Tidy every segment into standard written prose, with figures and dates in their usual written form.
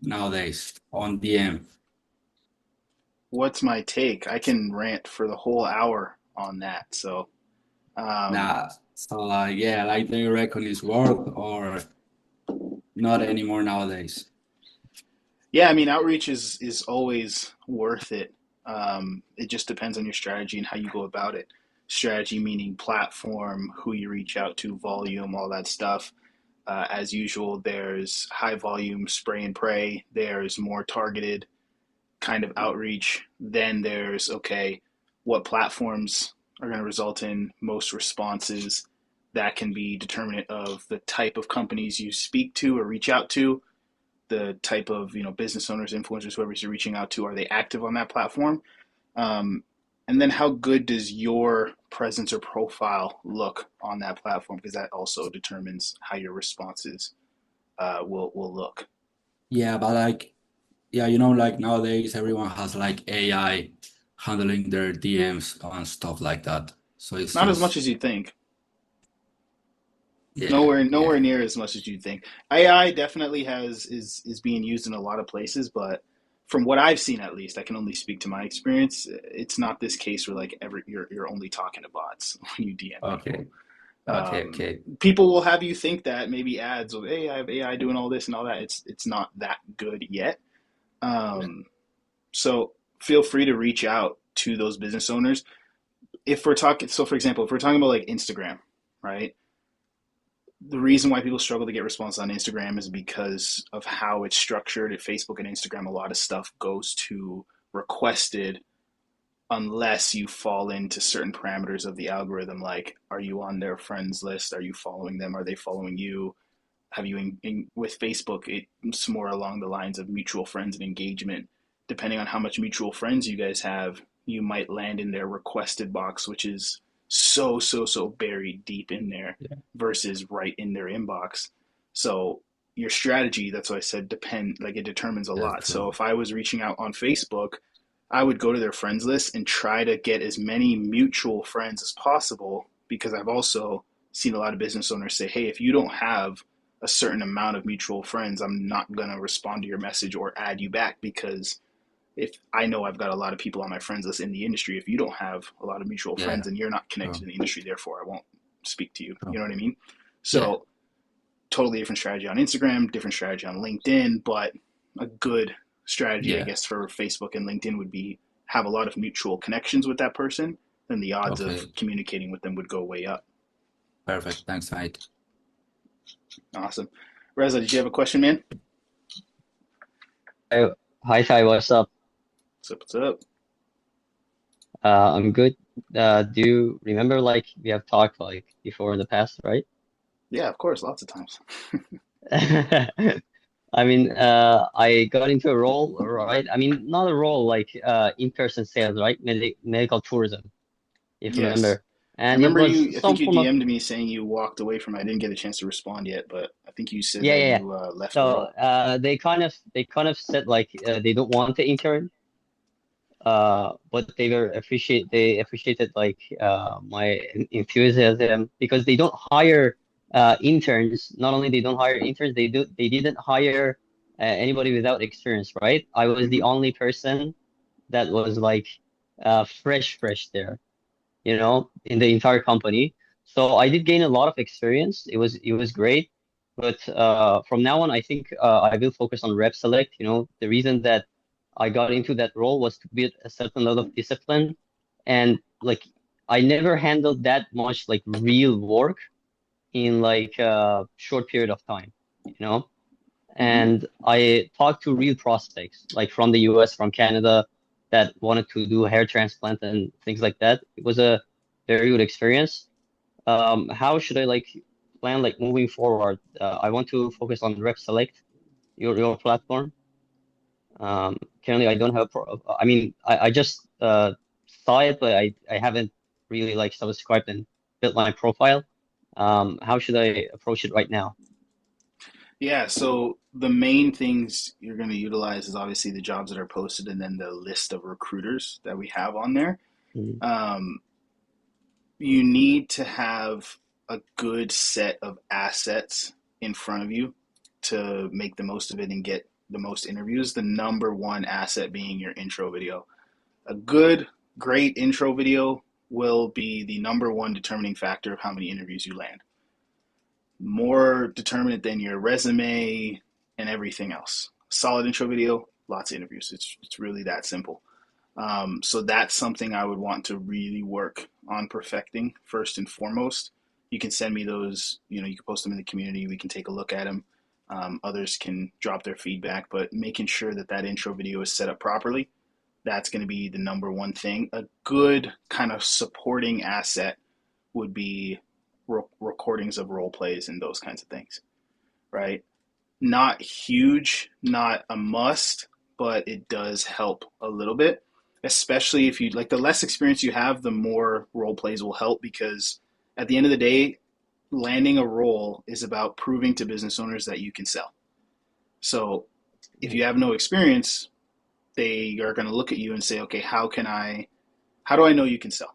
nowadays on DM. What's my take? I can rant for the whole hour on that. So, um, Nah, so yeah, like do you reckon it's work or not anymore nowadays? yeah, I mean, outreach is always worth it. It just depends on your strategy and how you go about it. Strategy meaning platform, who you reach out to, volume, all that stuff. As usual, there's high volume spray and pray. There's more targeted kind of outreach. Then there's, okay, what platforms are going to result in most responses? That can be determinant of the type of companies you speak to or reach out to, the type of business owners, influencers, whoever you're reaching out to. Are they active on that platform? Um, and then how good does your presence or profile look on that platform? Because that also determines how your responses will look. Yeah, but yeah, like nowadays everyone has like AI handling their DMs and stuff like that. So it's Not as much just as you think. yeah, Nowhere yeah. near as much as you'd think. AI definitely is being used in a lot of places, but from what I've seen, at least, I can only speak to my experience. It's not this case where like you're only talking to bots when you DM people. Okay, okay, okay. People will have you think that maybe ads of, hey, I have AI doing all this and all that. It's not that good yet. Yeah. Um, so feel free to reach out to those business owners. If we're talking, so for example, if we're talking about like Instagram, right? The reason why people struggle to get response on Instagram is because of how it's structured. At Facebook and Instagram, a lot of stuff goes to requested unless you fall into certain parameters of the algorithm, like are you on their friends list, are you following them, are they following you, have you with Facebook, it's more along the lines of mutual friends and engagement. Depending on how much mutual friends you guys have, you might land in their requested box, which is so buried deep in there Yeah, versus right in their inbox. So your strategy, that's what I said, it determines a that's lot. So true. if I was reaching out on Facebook, I would go to their friends list and try to get as many mutual friends as possible, because I've also seen a lot of business owners say, hey, if you don't have a certain amount of mutual friends, I'm not going to respond to your message or add you back, because if I know I've got a lot of people on my friends list in the industry, if you don't have a lot of mutual friends Yeah, and you're not connected true, in the industry, therefore I won't speak to you. You true. know what I mean? Yeah, So totally different strategy on Instagram, different strategy on LinkedIn, but a good strategy, I yeah. guess, for Facebook and LinkedIn would be have a lot of mutual connections with that person, then the odds of Okay, communicating with them would go way up. perfect. Thanks, mate. Awesome. Reza, did you have a question, man? Hi, hi, Ty, what's up? What's up? What's up? I'm good. Do you remember like we have talked like before in the past, right? Yeah, of course, lots of times. I mean, I got into a role, right? I mean, not a role like in-person sales, right? Medical tourism, if you Yes. remember. I And it remember was you, I think some you form of DM'd me saying you walked away from it. I didn't get a chance to respond yet, but I think you said yeah, that yeah, yeah. you left the So role. they kind of said like they don't want the intern, but they appreciated like my enthusiasm because they don't hire interns. Not only they don't hire interns, they didn't hire anybody without experience, right? I was the Hmm. only person that was like fresh there, in the entire company. So I did gain a lot of experience. It was great. But from now on, I think I will focus on RepSelect. The reason that I got into that role was to build a certain level of discipline, and like I never handled that much like real work in like a short period of time, you know. Hmm. And I talked to real prospects, like from the US, from Canada, that wanted to do hair transplant and things like that. It was a very good experience. How should I like plan like moving forward? I want to focus on RepSelect, your platform. Currently, I don't have a I mean, I just saw it, but I haven't really like subscribed and built my profile. How should I approach it right now? Yeah, so the main things you're going to utilize is obviously the jobs that are posted and then the list of recruiters that we have on there. Mm, Um, you need to have a good set of assets in front of you to make the most of it and get the most interviews, the number one asset being your intro video. A good, great intro video will be the number one determining factor of how many interviews you land. More determinant than your resume and everything else. Solid intro video, lots of interviews. It's really that simple. So that's something I would want to really work on perfecting first and foremost. You can send me those, you can post them in the community. We can take a look at them. Others can drop their feedback, but making sure that that intro video is set up properly, that's going to be the number one thing. A good kind of supporting asset would be recordings of role plays and those kinds of things, right? Not huge, not a must, but it does help a little bit, especially if you like the less experience you have, the more role plays will help, because at the end of the day, landing a role is about proving to business owners that you can sell. So if you have no experience, they are going to look at you and say, okay, how do I know you can sell?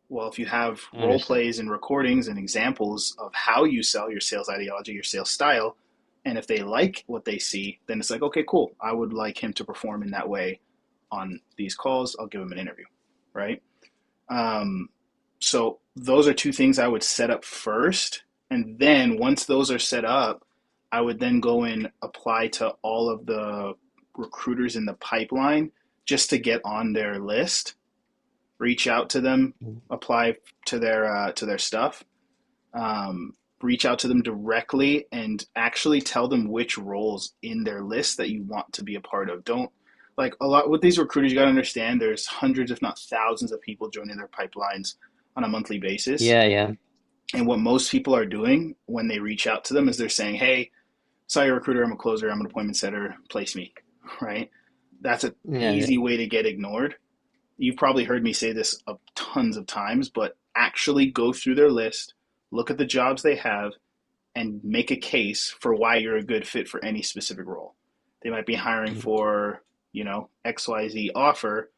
Well, if you have role plays and recordings and examples of how you sell, your sales ideology, your sales style, and if they like what they see, then it's like, okay, cool. I would like him to perform in that way on these calls. I'll give him an interview, right? So those are two things I would set up first. And then once those are set up, I would then go and apply to all of the recruiters in the pipeline just to get on their list, reach out to them, apply to their stuff, reach out to them directly and actually tell them which roles in their list that you want to be a part of. Don't like a lot with these recruiters, you got to understand there's hundreds, if not thousands of people joining their pipelines on a monthly basis. Yeah. And what most people are doing when they reach out to them is they're saying, hey, sorry, recruiter, I'm a closer, I'm an appointment setter, place me, right? That's an easy way to get ignored. You've probably heard me say this tons of times, but actually go through their list, look at the jobs they have, and make a case for why you're a good fit for any specific role. They might be hiring for, XYZ offer.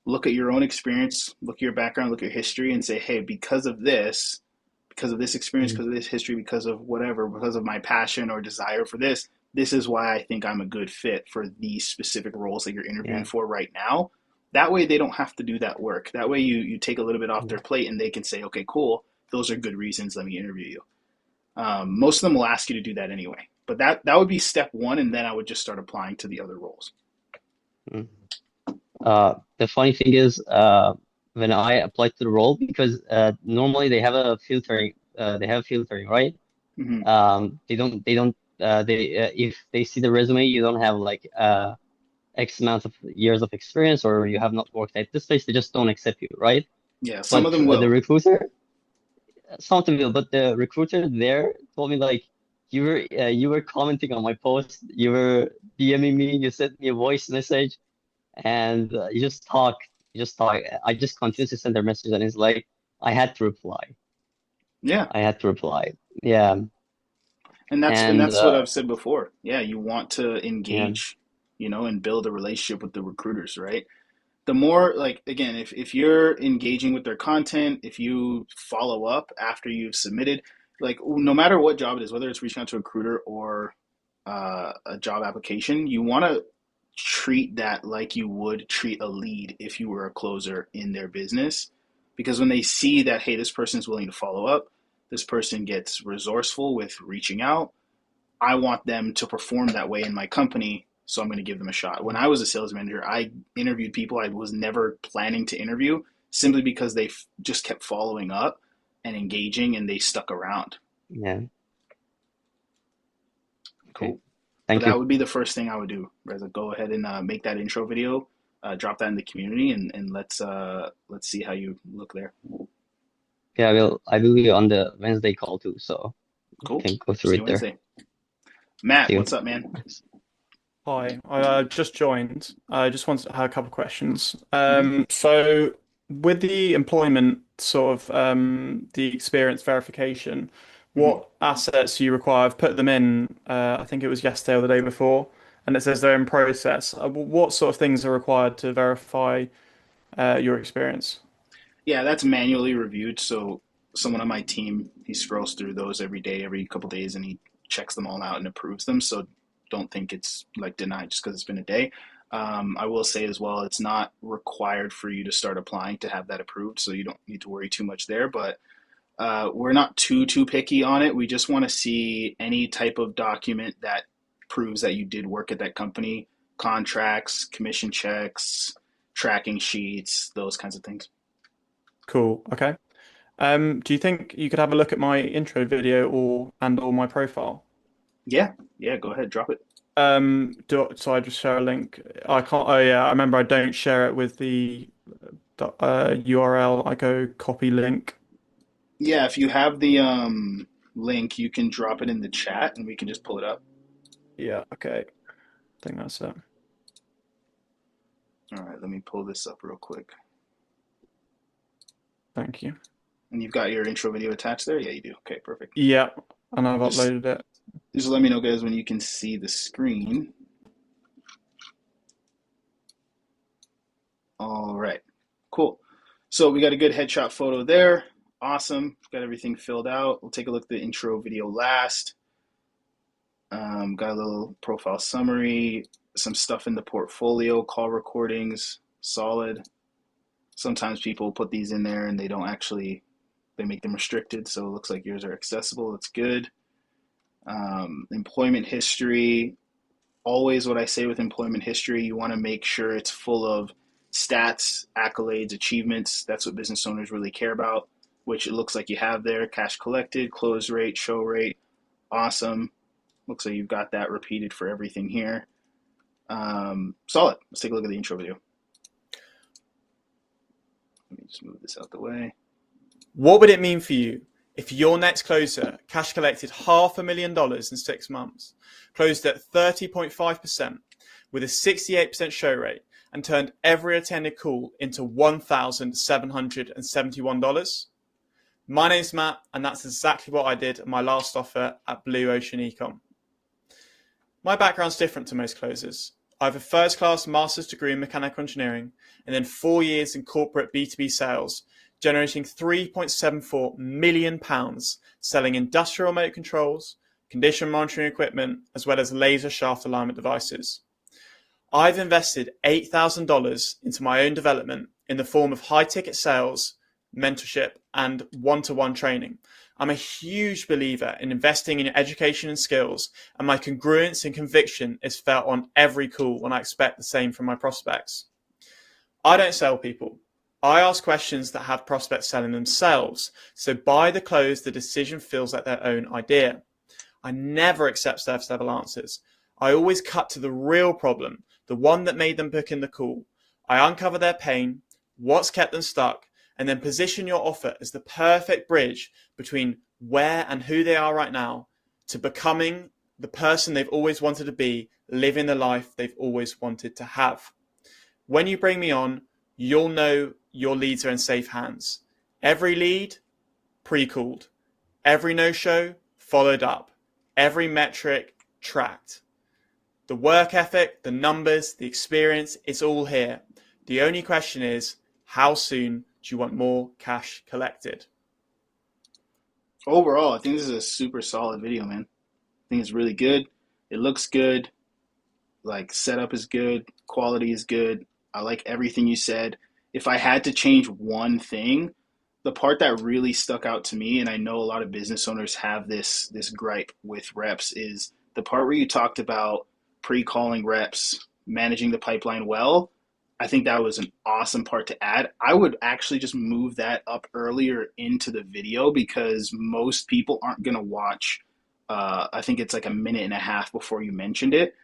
Look at your own experience, look at your background, look at your history, and say, hey, because of this experience, because of this history, because of whatever, because of my passion or desire for this is why I think I'm a good fit for these specific roles that you're interviewing for right now. That way they don't have to do that work. That way you take a little bit off their plate and they can say, okay, cool, those are good reasons, let me interview you. Most of them will ask you to do that anyway. But that would be step one, and then I would just start applying to the other roles. The funny thing is, when I applied to the role, because normally they have a filtering, right? If they see the resume, you don't have like X amount of years of experience, or you have not worked at this place, they just don't accept you, right? Yeah, some of them But will. the recruiter, some of them will, but the recruiter there told me like you were commenting on my post, you were DMing me, you sent me a voice message, and you just talk. I just continued to send their message, and it's like I had to reply. Yeah. I had to reply. Yeah. And that's what I've said before. Yeah, you want to engage, and build a relationship with the recruiters, right? The more, like, again, if you're engaging with their content, if you follow up after you've submitted, like, no matter what job it is, whether it's reaching out to a recruiter or a job application, you want to treat that like you would treat a lead if you were a closer in their business. Because when they see that, hey, this person is willing to follow up, this person gets resourceful with reaching out, I want them to perform that way in my company, so I'm going to give them a shot. When I was a sales manager, I interviewed people I was never planning to interview simply because they just kept following up and engaging, and they stuck around. Yeah. Cool. Thank That you. would be the first thing I would do, Reza. Go ahead and make that intro video, drop that in the community, and let's see how you look there. Yeah, I will be on the Wednesday call too, so Cool. can go through See it you there. Wednesday. Matt, See you. what's up, man? Hi, I just joined. I just wanted to have a couple of questions. So with the employment sort of the experience verification, what assets do you require? I've put them in, I think it was yesterday or the day before, and it says they're in process. What sort of things are required to verify your experience? Yeah, that's manually reviewed. So someone on my team, he scrolls through those every day, every couple days, and he checks them all out and approves them. So don't think it's like denied just because it's been a day. I will say as well, it's not required for you to start applying to have that approved, so you don't need to worry too much there. But we're not too picky on it. We just want to see any type of document that proves that you did work at that company, contracts, commission checks, tracking sheets, those kinds of things. Cool. Okay. Do you think you could have a look at my intro video or my profile? Yeah, go ahead, drop it. So I just share a link. I can't. Oh yeah, I remember I don't share it with the URL. I go copy link. Yeah, if you have the link, you can drop it in the chat and we can just pull it up. Yeah. Okay. I think that's it. All right, let me pull this up real quick. Thank you. And you've got your intro video attached there? Yeah, you do. Okay, perfect. Yeah, and I've uploaded it. Just let me know, guys, when you can see the screen. All right, cool. So we got a good headshot photo there. Awesome. Got everything filled out. We'll take a look at the intro video last. Got a little profile summary, some stuff in the portfolio, call recordings, solid. Sometimes people put these in there and they don't actually, they make them restricted, so it looks like yours are accessible. That's good. Employment history. Always what I say with employment history, you want to make sure it's full of stats, accolades, achievements. That's what business owners really care about, which it looks like you have there. Cash collected, close rate, show rate. Awesome. Looks like you've got that repeated for everything here. Solid. Let's take a look at the intro video. Let me just move this out the way. What would it mean for you if your next closer cash collected $500,000 in 6 months, closed at 30.5% with a 68% show rate, and turned every attended call into $1,771? My name's Matt, and that's exactly what I did at my last offer at Blue Ocean Ecom. My background's different to most closers. I have a first-class master's degree in mechanical engineering and then 4 years in corporate B2B sales, generating £3.74 million selling industrial remote controls, condition monitoring equipment, as well as laser shaft alignment devices. I've invested $8,000 into my own development in the form of high-ticket sales, mentorship, and one-to-one training. I'm a huge believer in investing in education and skills, and my congruence and conviction is felt on every call when I expect the same from my prospects. I don't sell people. I ask questions that have prospects selling themselves, so by the close, the decision feels like their own idea. I never accept surface level answers. I always cut to the real problem, the one that made them book in the call. I uncover their pain, what's kept them stuck, and then position your offer as the perfect bridge between where and who they are right now to becoming the person they've always wanted to be, living the life they've always wanted to have. When you bring me on, you'll know your leads are in safe hands. Every lead, pre-called. Every no-show, followed up. Every metric, tracked. The work ethic, the numbers, the experience, it's all here. The only question is, how soon do you want more cash collected? Overall, I think this is a super solid video, man. I think it's really good. It looks good. Like, setup is good. Quality is good. I like everything you said. If I had to change one thing, the part that really stuck out to me, and I know a lot of business owners have this gripe with reps, is the part where you talked about pre-calling reps, managing the pipeline well. I think that was an awesome part to add. I would actually just move that up earlier into the video because most people aren't going to watch. I think it's like a minute and a half before you mentioned it.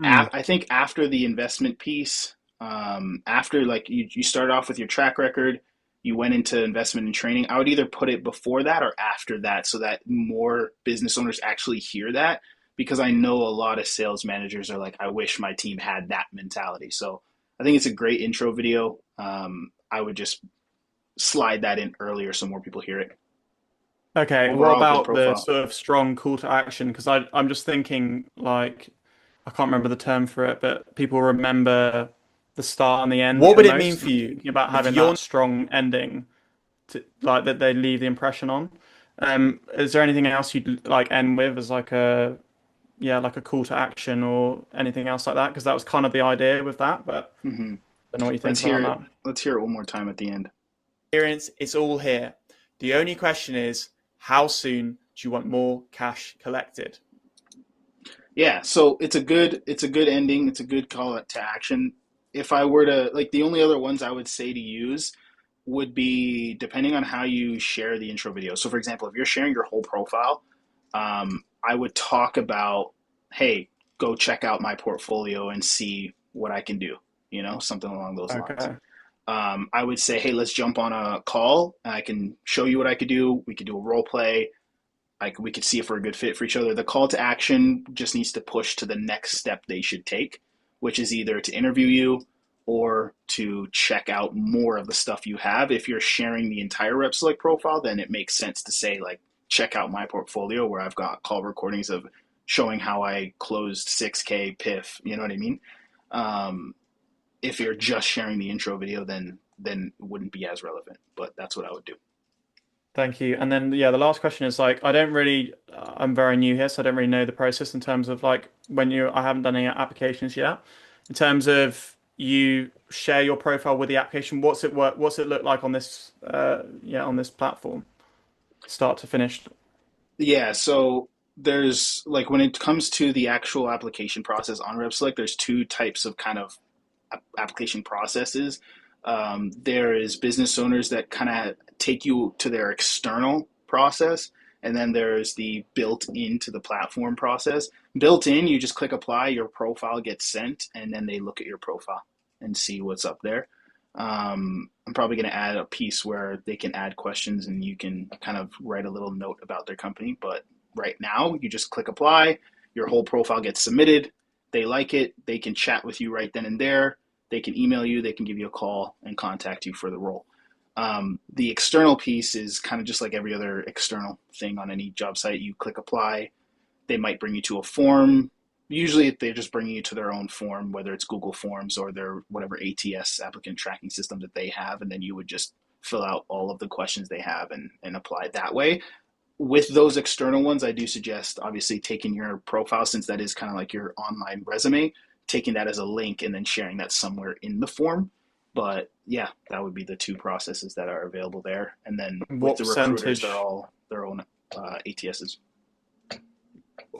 I think after the investment piece, after like you started off with your track record, you went into investment and training. I would either put it before that or after that so that more business owners actually hear that, because I know a lot of sales managers are like, I wish my team had that mentality. So I think it's a great intro video. I would just slide that in earlier so more people hear it. Okay, Overall, what good about the profile. sort of strong call to action? Because I'm just thinking, like, I can't remember the term for it, but people remember the start and the end. What would the it mean most. for you Thinking about if having you're that strong ending, to like that they leave the impression on. Is there anything else you'd like end with as like a yeah, like a call to action or anything else like that? Because that was kind of the idea with that, but Hmm. I don't know what you Let's think hear about it. that. Let's hear it one more time at the end. Experience, it's all here. The only question is, how soon do you want more cash collected? Yeah, so it's a good ending. It's a good call to action. If I were to like the only other ones I would say to use would be depending on how you share the intro video. So for example, if you're sharing your whole profile, I would talk about, hey, go check out my portfolio and see what I can do, something along those lines. Okay. I would say, hey, let's jump on a call. I can show you what I could do. We could do a role play. We could see if we're a good fit for each other. The call to action just needs to push to the next step they should take, which is either to interview you or to check out more of the stuff you have. If you're sharing the entire RepSelect profile, then it makes sense to say, like, check out my portfolio where I've got call recordings of showing how I closed 6K PIF. You know what I mean? If you're just sharing the intro video, then it wouldn't be as relevant. But that's what I would do. Thank you. And then, yeah, the last question is like, I'm very new here, so I don't really know the process in terms of like I haven't done any applications yet. In terms of you share your profile with the application, what's it look like on this, on this platform, start to finish? Yeah, so there's like when it comes to the actual application process on RepSelect, there's two types of kind of application processes. There is business owners that kind of take you to their external process, and then there's the built into the platform process. Built in, you just click apply, your profile gets sent, and then they look at your profile and see what's up there. I'm probably going to add a piece where they can add questions and you can kind of write a little note about their company. But right now, you just click apply, your whole profile gets submitted. They like it, they can chat with you right then and there. They can email you, they can give you a call and contact you for the role. The external piece is kind of just like every other external thing on any job site. You click apply, they might bring you to a form. Usually they're just bringing you to their own form, whether it's Google Forms or their whatever ATS applicant tracking system that they have. And then you would just fill out all of the questions they have and apply that way. With those external ones, I do suggest obviously taking your profile, since that is kind of like your online resume, taking that as a link and then sharing that somewhere in the form. But yeah, that would be the two processes that are available there. And then with What the recruiters, percentage? they're all their own ATSs.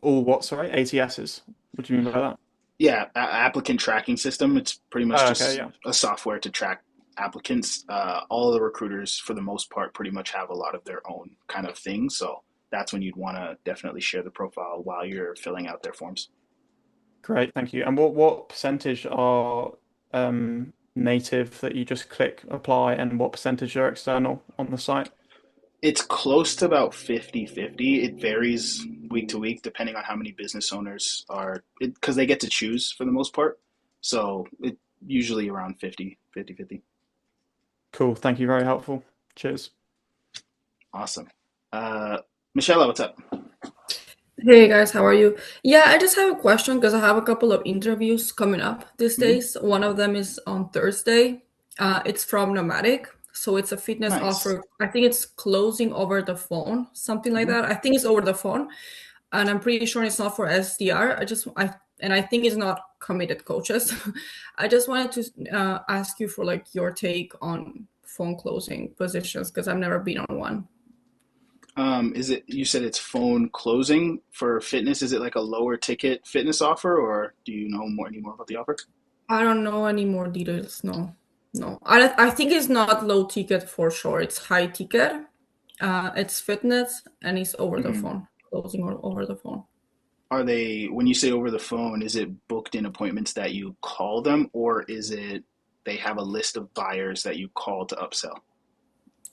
All what? Sorry, ATSs. What do you mean by that? Yeah, applicant tracking system. It's pretty much Oh, okay, just yeah. a software to track applicants. All of the recruiters, for the most part, pretty much have a lot of their own kind of things. So that's when you'd want to definitely share the profile while you're filling out their forms. Great, thank you. And what percentage are native that you just click apply, and what percentage are external on the site? It's close to about 50-50. It varies week to week depending on how many business owners are, because they get to choose for the most part. So it usually around 50-50. Cool, thank you, very helpful. Cheers. Awesome. Michelle, what's up? Hey guys, how are you? Yeah, I just have a question because I have a couple of interviews coming up these Hmm. days. One of them is on Thursday. It's from Nomadic, so it's a fitness Nice. offer. I think it's closing over the phone, something like Hmm. that. I think it's over the phone, and I'm pretty sure it's not for SDR. I think it's not committed coaches. I just wanted to ask you for like your take on phone closing positions because I've never been on one. Is it, you said it's phone closing for fitness? Is it like a lower ticket fitness offer, or do you know any more about the offer? I don't know any more details. No, no. I think it's not low ticket for sure. It's high ticket. It's fitness and it's over the Hmm. phone, closing or over the phone. Are they, when you say over the phone, is it booked in appointments that you call them, or is it they have a list of buyers that you call to upsell?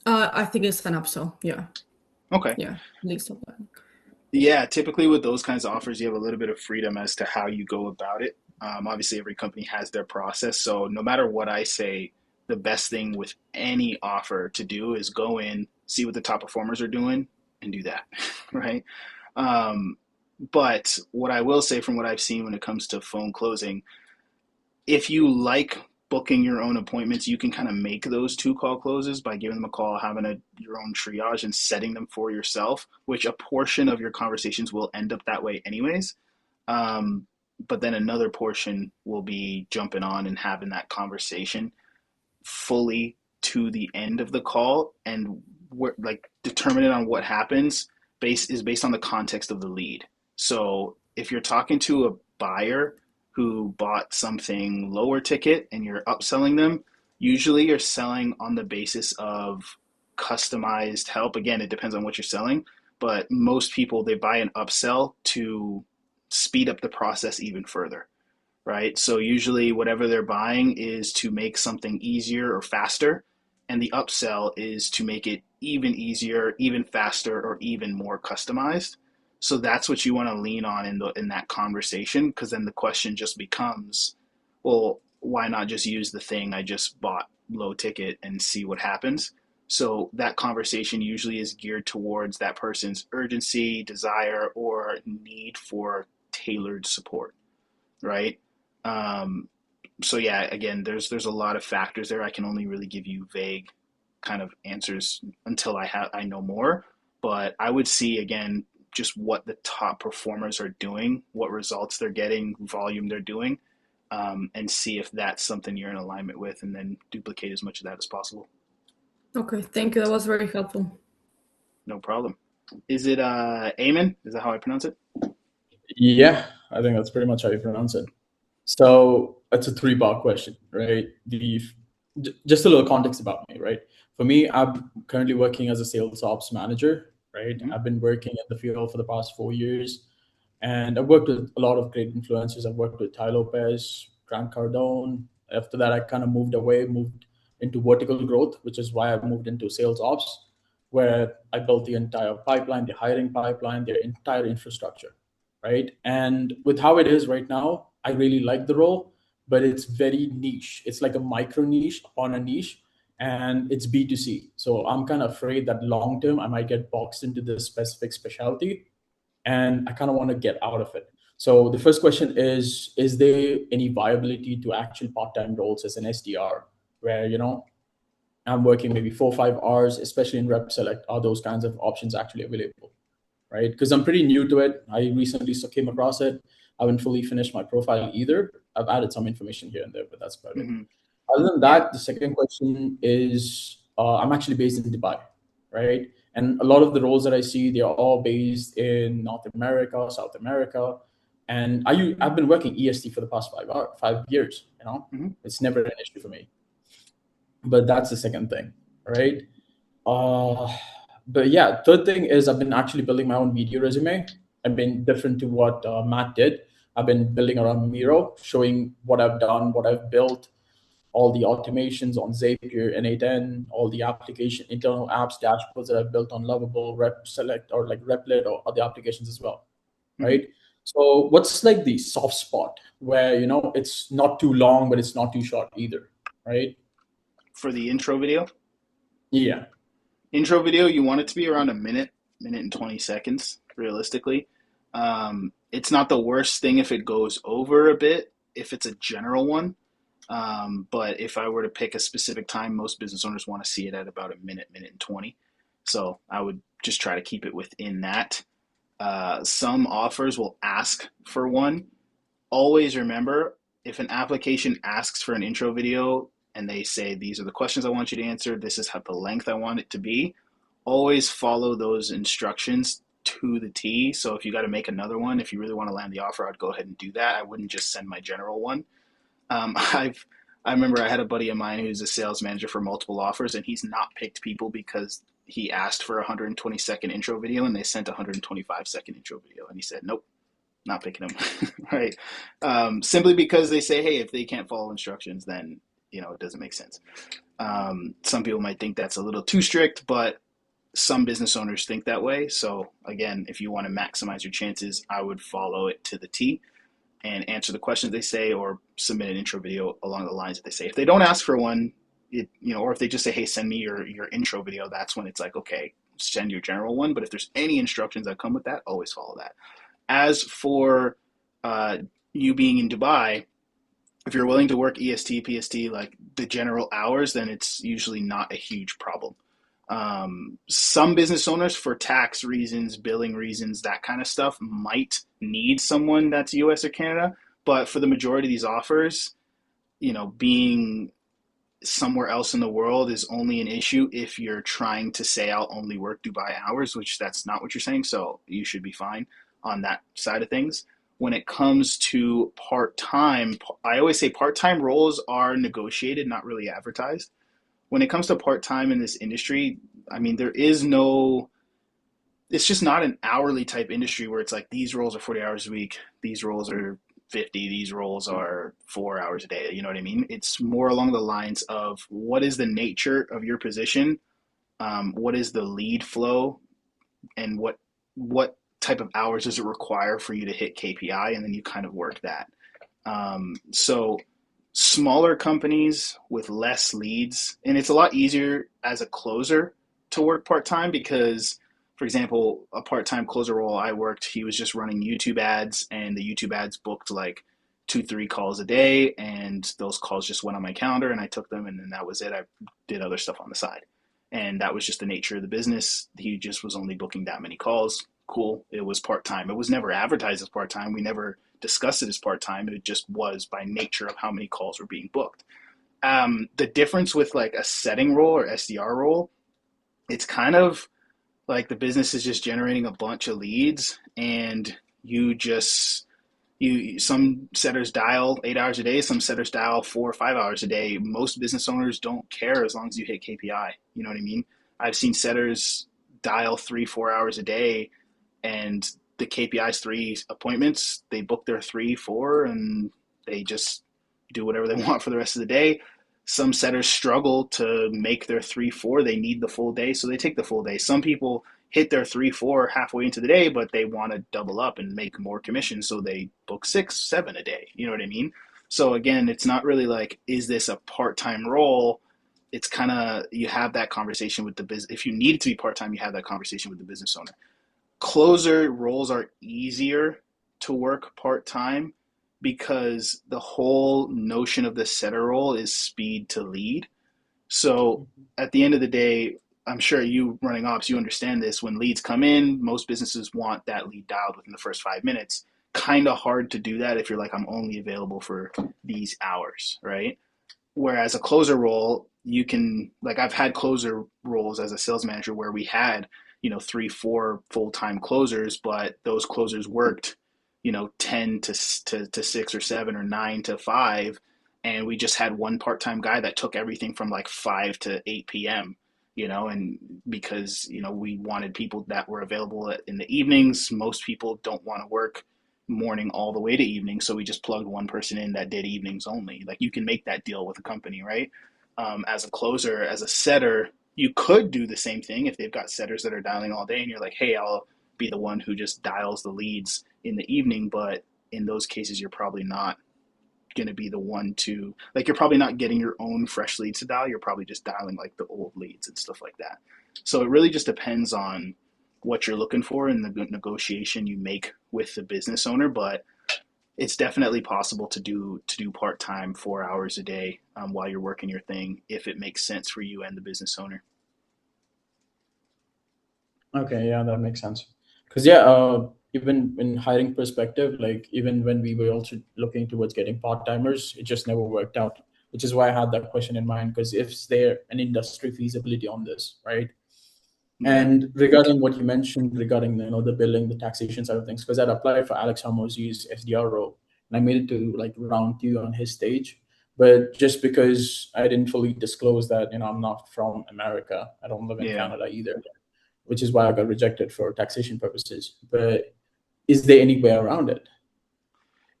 I think it's an upsell. Yeah, Okay. yeah. Least of that. Yeah, typically with those kinds of offers, you have a little bit of freedom as to how you go about it. Obviously, every company has their process. So, no matter what I say, the best thing with any offer to do is go in, see what the top performers are doing, and do that, right? Um, but what I will say from what I've seen when it comes to phone closing, if you like booking your own appointments, you can kind of make those two call closes by giving them a call, having your own triage, and setting them for yourself, which a portion of your conversations will end up that way anyways. But then another portion will be jumping on and having that conversation fully to the end of the call, and like determining on what happens based on the context of the lead. So if you're talking to a buyer who bought something lower ticket and you're upselling them, usually you're selling on the basis of customized help. Again, it depends on what you're selling, but most people, they buy an upsell to speed up the process even further, right? So usually whatever they're buying is to make something easier or faster, and the upsell is to make it even easier, even faster, or even more customized. So that's what you want to lean on in that conversation, because then the question just becomes, well, why not just use the thing I just bought low ticket and see what happens? So that conversation usually is geared towards that person's urgency, desire, or need for tailored support, right? So yeah, again, there's a lot of factors there. I can only really give you vague kind of answers until I know more. But I would see, again, just what the top performers are doing, what results they're getting, volume they're doing, and see if that's something you're in alignment with, and then duplicate as much of that as possible. Okay, thank you. That was very helpful. No problem. Is it Eamon? Is that how I pronounce it? Yeah, I think that's pretty much how you pronounce it. So it's a 3-part question, right? Just a little context about me, right? For me, I'm currently working as a sales ops manager, right? Mm-hmm. I've been working in the field for the past 4 years, and I've worked with a lot of great influencers. I've worked with Ty Lopez, Grant Cardone. After that, I kind of moved into vertical growth, which is why I moved into sales ops, where I built the entire pipeline, the hiring pipeline, their entire infrastructure, right? And with how it is right now, I really like the role, but it's very niche. It's like a micro niche upon a niche, and it's B2C. So I'm kind of afraid that long term, I might get boxed into this specific specialty, and I kind of want to get out of it. So the first question is there any viability to actual part-time roles as an SDR, where, I'm working maybe 4 or 5 hours, especially in RepSelect? Are those kinds of options actually available? Right? Because I'm pretty new to it. I recently came across it. I haven't fully finished my profile either. I've added some information here and there, but that's about it. Mm-hmm. Other than that, the second question is, I'm actually based in Dubai, right? And a lot of the roles that I see, they are all based in North America, South America. And I've been working EST for the past 5 years, Mm-hmm. It's never an issue for me. But that's the second thing, right? But yeah, third thing is I've been actually building my own video resume. I've been different to what Matt did. I've been building around Miro, showing what I've done, what I've built, all the automations on Zapier, N8N, all the application, internal apps, dashboards that I've built on Lovable, RepSelect, or like Replit, or other applications as well, right? Mm-hmm. So what's like the soft spot where, it's not too long, but it's not too short either, right? For the intro video? Yeah. Intro video, you want it to be around a minute and 20 seconds, realistically. It's not the worst thing if it goes over a bit, if it's a general one. But if I were to pick a specific time, most business owners want to see it at about a minute and 20. So I would just try to keep it within that. Some offers will ask for one. Always remember, if an application asks for an intro video and they say, these are the questions I want you to answer, this is how the length I want it to be, always follow those instructions to the T. So if you got to make another one, if you really want to land the offer, I'd go ahead and do that. I wouldn't just send my general one. I remember I had a buddy of mine who's a sales manager for multiple offers, and he's not picked people because he asked for a 120-second intro video and they sent a 125-second intro video, and he said, nope, not picking them. Right? Simply because they say, hey, if they can't follow instructions, then it doesn't make sense. Some people might think that's a little too strict, but some business owners think that way. So again, if you want to maximize your chances, I would follow it to the T and answer the questions they say, or submit an intro video along the lines that they say. If they don't ask for one, or if they just say, hey, send me your intro video, that's when it's like, okay, send your general one. But if there's any instructions that come with that, always follow that. As for you being in Dubai, if you're willing to work EST, PST, like the general hours, then it's usually not a huge problem. Some business owners, for tax reasons, billing reasons, that kind of stuff, might need someone that's US or Canada, but for the majority of these offers, being somewhere else in the world is only an issue if you're trying to say I'll only work Dubai hours, which that's not what you're saying. So you should be fine on that side of things. When it comes to part-time, I always say part-time roles are negotiated, not really advertised. When it comes to part-time in this industry, I mean, it's just not an hourly type industry where it's like these roles are 40 hours a week, these roles are 50, these roles are 4 hours a day. You know what I mean? It's more along the lines of what is the nature of your position, what is the lead flow, and what type of hours does it require for you to hit KPI, and then you kind of work that. So smaller companies with less leads, and it's a lot easier as a closer to work part-time because, for example, a part-time closer role I worked, he was just running YouTube ads, and the YouTube ads booked like 2-3 calls a day, and those calls just went on my calendar and I took them, and then that was it. I did other stuff on the side, and that was just the nature of the business. He just was only booking that many calls. Cool. It was part-time. It was never advertised as part-time. We never discussed it as part-time. It just was by nature of how many calls were being booked. The difference with like a setting role or SDR role, it's kind of like the business is just generating a bunch of leads, and some setters dial 8 hours a day, some setters dial 4 or 5 hours a day. Most business owners don't care as long as you hit KPI. You know what I mean? I've seen setters dial 3-4 hours a day, and the KPI is 3 appointments. They book their 3-4 and they just do whatever they want for the rest of the day. Some setters struggle to make their 3-4. They need the full day, so they take the full day. Some people hit their 3-4 halfway into the day, but they want to double up and make more commission, so they book 6-7 a day. You know what I mean? So again, it's not really like, is this a part-time role? It's kind of, you have that conversation with the business. If you need it to be part-time, you have that conversation with the business owner. Closer roles are easier to work part-time because the whole notion of the setter role is speed to lead. So at the end of the day, I'm sure you running ops, you understand this. When leads come in, most businesses want that lead dialed within the first 5 minutes. Kind of hard to do that if you're like, I'm only available for these hours, right? Whereas a closer role, you can, like, I've had closer roles as a sales manager where we had 3-4 full-time closers, but those closers worked 10 to 6 or 7 or 9 to 5, and we just had one part-time guy that took everything from like 5 to 8 p.m. And because we wanted people that were available in the evenings. Most people don't want to work morning all the way to evening, so we just plugged one person in that did evenings only. Like, you can make that deal with a company, right? As a closer, as a setter, you could do the same thing if they've got setters that are dialing all day and you're like, hey, I'll be the one who just dials the leads in the evening. But in those cases, you're probably not going to be the one to, like, you're probably not getting your own fresh leads to dial. You're probably just dialing like the old leads and stuff like that. So it really just depends on what you're looking for in the negotiation you make with the business owner. But it's definitely possible to do part-time 4 hours a day while you're working your thing, if it makes sense for you and the business owner. Okay, yeah, that makes sense. Because even in hiring perspective, like even when we were also looking towards getting part-timers, it just never worked out, which is why I had that question in mind. Because is there an industry feasibility on this, right? Yeah. And regarding what you mentioned regarding the billing, the taxation side of things, because I'd applied for Alex Hormozzi's SDR role, and I made it to like round 2 on his stage. But just because I didn't fully disclose that I'm not from America, I don't live in Canada either, which is why I got rejected for taxation purposes. But is there any way around it?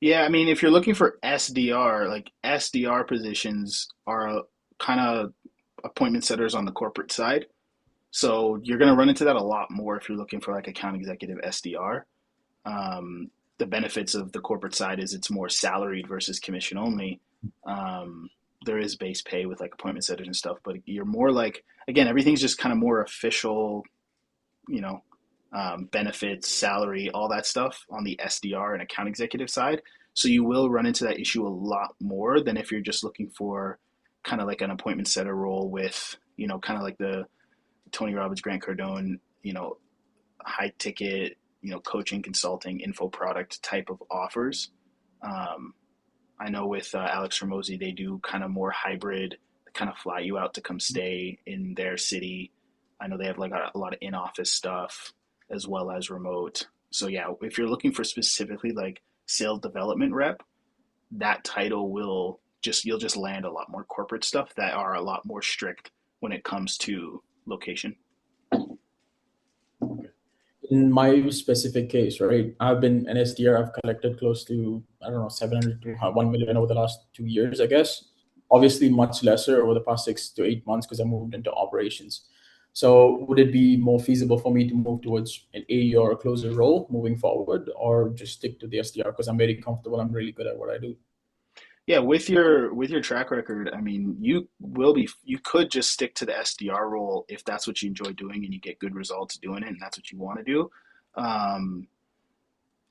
Yeah, I mean, if you're looking for SDR, like SDR positions are kind of appointment setters on the corporate side. So you're going to run into that a lot more if you're looking for like account executive SDR. The benefits of the corporate side is it's more salaried versus commission only. There is base pay with like appointment setters and stuff, but you're more like, again, everything's just kind of more official, benefits, salary, all that stuff on the SDR and account executive side. So you will run into that issue a lot more than if you're just looking for kind of like an appointment setter role with, kind of like the Tony Robbins, Grant Cardone, high ticket, coaching, consulting, info product type of offers. I know with Alex Ramosi, they do kind of more hybrid, kind of fly you out to come stay in their city. I know they have like a lot of in-office stuff as well as remote. So yeah, if you're looking for specifically like sales development rep, that title you'll just land a lot more corporate stuff that are a lot more strict when it comes to location. In my specific case, right, I've been an SDR. I've collected close to, I don't know, 700 to 1 million over the last 2 years, I guess. Obviously, much lesser over the past 6 to 8 months because I moved into operations. So would it be more feasible for me to move towards an AE or a closer role moving forward, or just stick to the SDR because I'm very comfortable, I'm really good at what I do? Yeah, with your track record, I mean, you could just stick to the SDR role if that's what you enjoy doing and you get good results doing it and that's what you want to do. Um,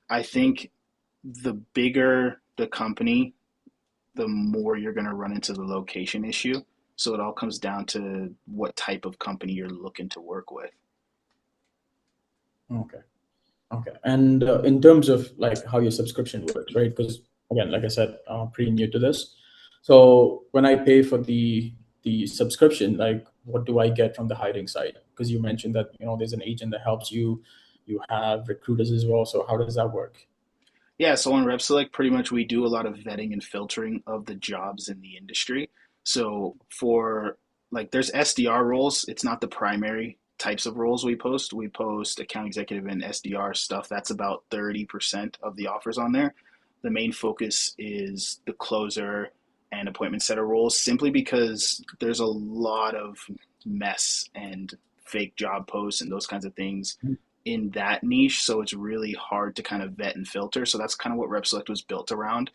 I think the bigger the company, the more you're going to run into the location issue. So it all comes down to what type of company you're looking to work with. Okay. Okay. And in terms of like how your subscription works, right? Because again, like I said, I'm pretty new to this. So when I pay for the subscription, like what do I get from the hiring side? Because you mentioned that there's an agent that helps you. You have recruiters as well. So how does that work? Yeah, so on RepSelect, pretty much we do a lot of vetting and filtering of the jobs in the industry. So for like there's SDR roles, it's not the primary types of roles we post. We post account executive and SDR stuff. That's about 30% of the offers on there. The main focus is the closer and appointment setter roles simply because there's a lot of mess and fake job posts and those kinds of things in that niche, so it's really hard to kind of vet and filter. So that's kind of what RepSelect was built around.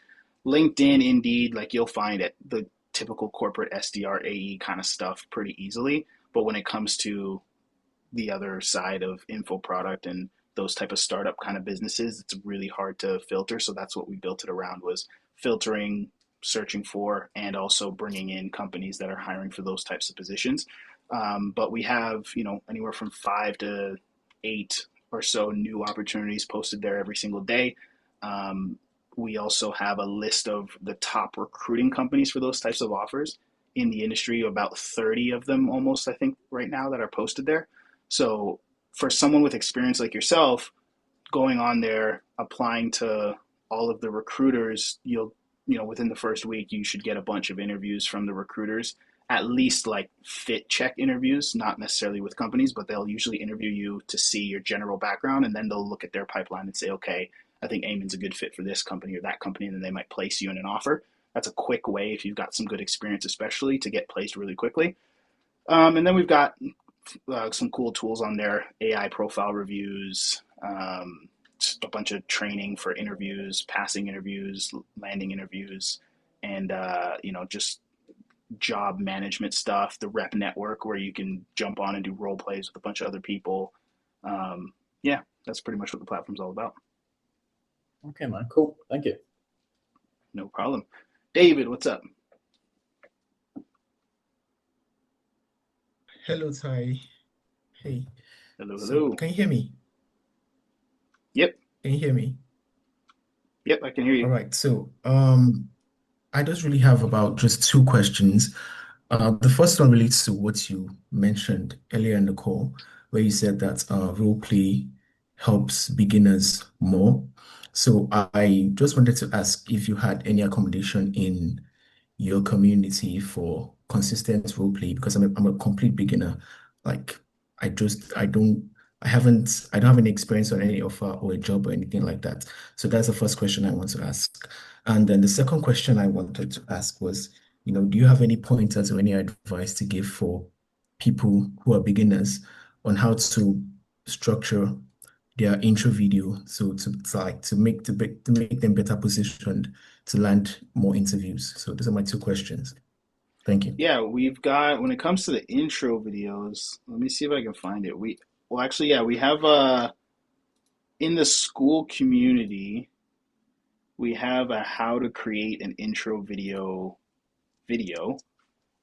LinkedIn, Indeed, like you'll find it, the typical corporate SDR AE kind of stuff pretty easily. But when it comes to the other side of info product and those type of startup kind of businesses, it's really hard to filter. So that's what we built it around, was filtering, searching for, and also bringing in companies that are hiring for those types of positions. But we have, anywhere from 5 to 8 or so new opportunities posted there every single day. We also have a list of the top recruiting companies for those types of offers in the industry, about 30 of them almost, I think, right now that are posted there. So for someone with experience like yourself, going on there, applying to all of the recruiters, within the first week, you should get a bunch of interviews from the recruiters, at least like fit check interviews, not necessarily with companies, but they'll usually interview you to see your general background, and then they'll look at their pipeline and say, okay, I think Eamon's a good fit for this company or that company, and then they might place you in an offer. That's a quick way, if you've got some good experience especially, to get placed really quickly. And then we've got some cool tools on there, AI profile reviews, a bunch of training for interviews, passing interviews, landing interviews, and just job management stuff, the rep network where you can jump on and do role plays with a bunch of other people. Yeah, that's pretty much what the platform's all about. Okay, man. Cool. Thank you. No problem. David, what's up? Hello, Ty. Hey. Hello, So, hello. can you hear me? Yep. Can you hear me? Yep, I can hear All you. right. So, I just really have about just two questions. The first one relates to what you mentioned earlier in the call, where you said that role play helps beginners more. So I just wanted to ask if you had any accommodation in your community for consistent role play, because I'm a complete beginner. Like I don't have any experience on any offer or a job or anything like that. So that's the first question I want to ask. And then the second question I wanted to ask was, do you have any pointers or any advice to give for people who are beginners on how to structure their intro video, so to make them better positioned to land more interviews? So those are my two questions. Thank you. Yeah, we've got, when it comes to the intro videos, let me see if I can find it. We have in the school community, we have a how to create an intro video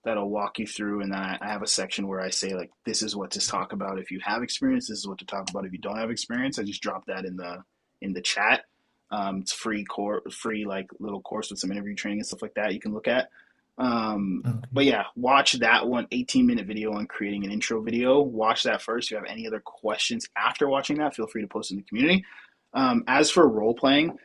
that'll walk you through, and then I have a section where I say like, this is what to talk about if you have experience, this is what to talk about if you don't have experience. I just drop that in the chat. It's free like little course with some interview training and stuff like that you can look at. Okay. But yeah, watch that one 18-minute video on creating an intro video. Watch that first. If you have any other questions after watching that, feel free to post in the community. As for role playing,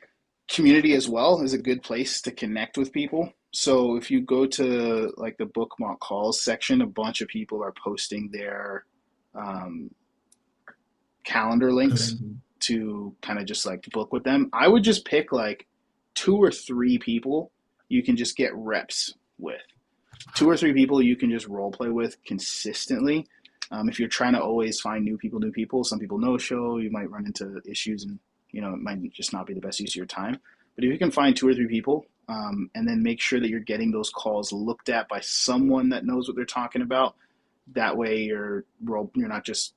community as well is a good place to connect with people. So if you go to like the bookmark calls section, a bunch of people are posting their calendar links to kind of just like book with them. I would just pick like 2 or 3 people you can just get reps with. 2 or 3 people you can just role play with consistently. If you're trying to always find new people, some people no show, you might run into issues, and it might just not be the best use of your time. But if you can find 2 or 3 people, and then make sure that you're getting those calls looked at by someone that knows what they're talking about, that way you're not just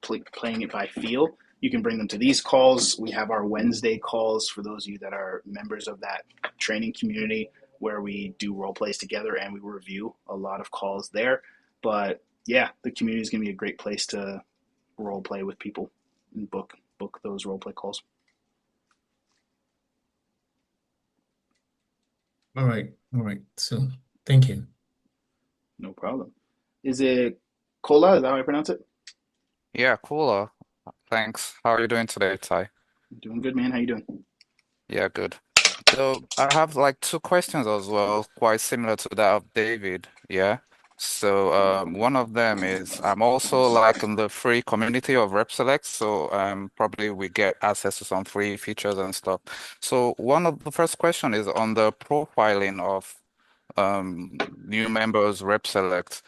playing it by feel. You can bring them to these calls. We have our Wednesday calls for those of you that are members of that training community, where we do role plays together and we review a lot of calls there. But yeah, the community is going to be a great place to role play with people and book those role play calls. All right. So thank you. No problem. Is it Kola? Is that how I pronounce it? Yeah, cooler. Thanks. How are you doing today, Ty? Doing good, man. How you doing? Yeah, good. So I have like 2 questions as well, quite similar to that of David. Yeah. So one of them is I'm also like in the free community of RepSelect, so probably we get access to some free features and stuff. So one of the first question is on the profiling of new members RepSelect.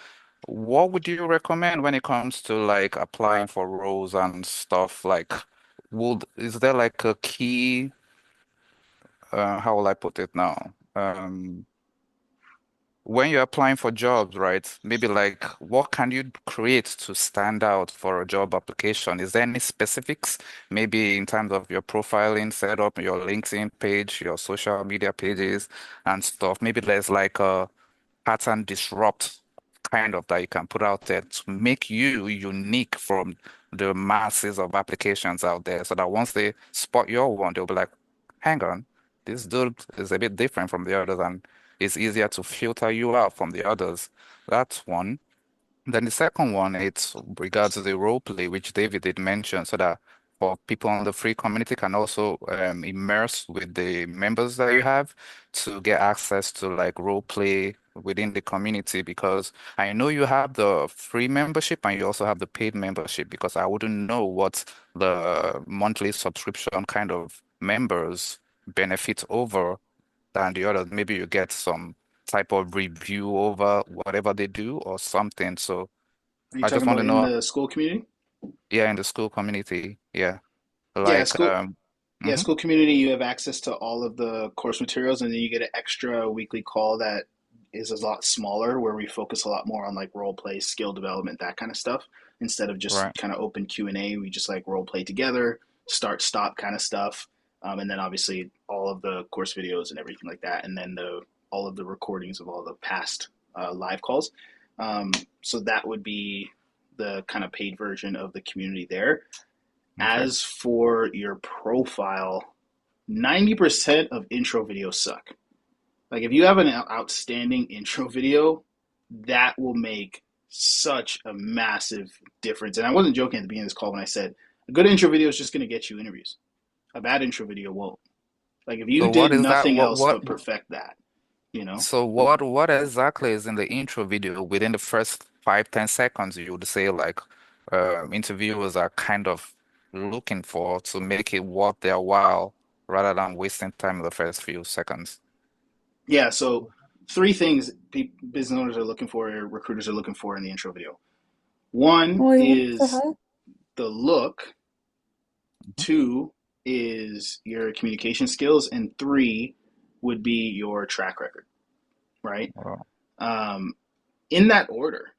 What would you recommend when it comes to like applying for roles and stuff? Like, is there like a key, how will I put it now? When you're applying for jobs, right? Maybe like what can you create to stand out for a job application? Is there any specifics, maybe in terms of your profiling setup, your LinkedIn page, your social media pages and stuff? Maybe there's like a pattern disrupt kind of that you can put out there to make you unique from the masses of applications out there, so that once they spot your one, they'll be like, hang on, this dude is a bit different from the others, and it's easier to filter you out from the others. That's one. Then the second one, it's regards to the role play, which David did mention, so that for people on the free community can also immerse with the members that you have to get access to like role play within the community. Because I know you have the free membership and you also have the paid membership, because I wouldn't know what the monthly subscription kind of members benefit over than the others. Maybe you get some type of review over whatever they do or something. So Are you I just talking want to about in know, the school community? yeah, in the school community, yeah, Yeah, like school. Yeah, mhm, school community, you have access to all of the course materials, and then you get an extra weekly call that is a lot smaller, where we focus a lot more on like role play, skill development, that kind of stuff. Instead of just right. kind of open Q&A, we just like role play together, start, stop kind of stuff. And then obviously all of the course videos and everything like that. And then all of the recordings of all the past live calls. So that would be the kind of paid version of the community there. Okay. As for your profile, 90% of intro videos suck. Like if you have an outstanding intro video, that will make such a massive difference. And I wasn't joking at the beginning of this call when I said a good intro video is just going to get you interviews. A bad intro video won't. Like if you So what did is that? nothing else What? but perfect that, you know? So what exactly is in the intro video? Within the first 5, 10 seconds, you would say like interviewers are kind of looking for to make it worth their while rather than wasting time in the first few seconds. Yeah, so 3 things business owners are looking for, or recruiters are looking for in the intro video. One Oh, you want to say is hi? the look, Mhm. 2 is your communication skills, and 3 would be your track record, right? Well, Um, in that order,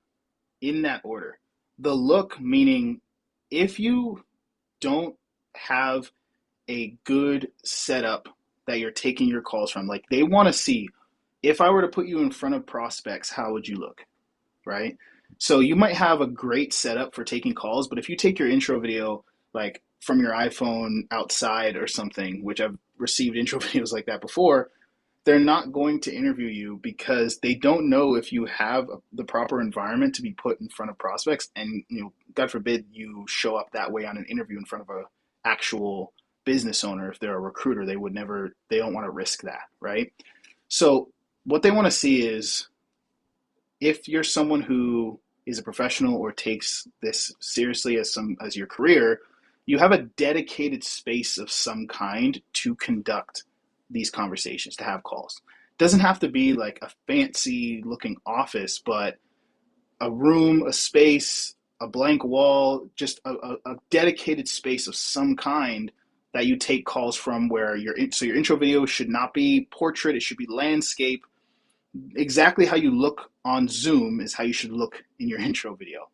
the look, meaning if you don't have a good setup that you're taking your calls from, like they want to see if I were to put you in front of prospects, how would you look, right? So you might have a great setup for taking calls, but if you take your intro video like from your iPhone outside or something, which I've received intro videos like that before, they're not going to interview you because they don't know if you have the proper environment to be put in front of prospects. And, God forbid you show up that way on an interview in front of an actual business owner. If they're a recruiter, they don't want to risk that, right? So what they want to see is if you're someone who is a professional or takes this seriously as your career, you have a dedicated space of some kind to conduct these conversations, to have calls. It doesn't have to be like a fancy looking office, but a room, a space, a blank wall, just a dedicated space of some kind that you take calls from, where your intro video should not be portrait, it should be landscape. Exactly how you look on Zoom is how you should look in your intro video.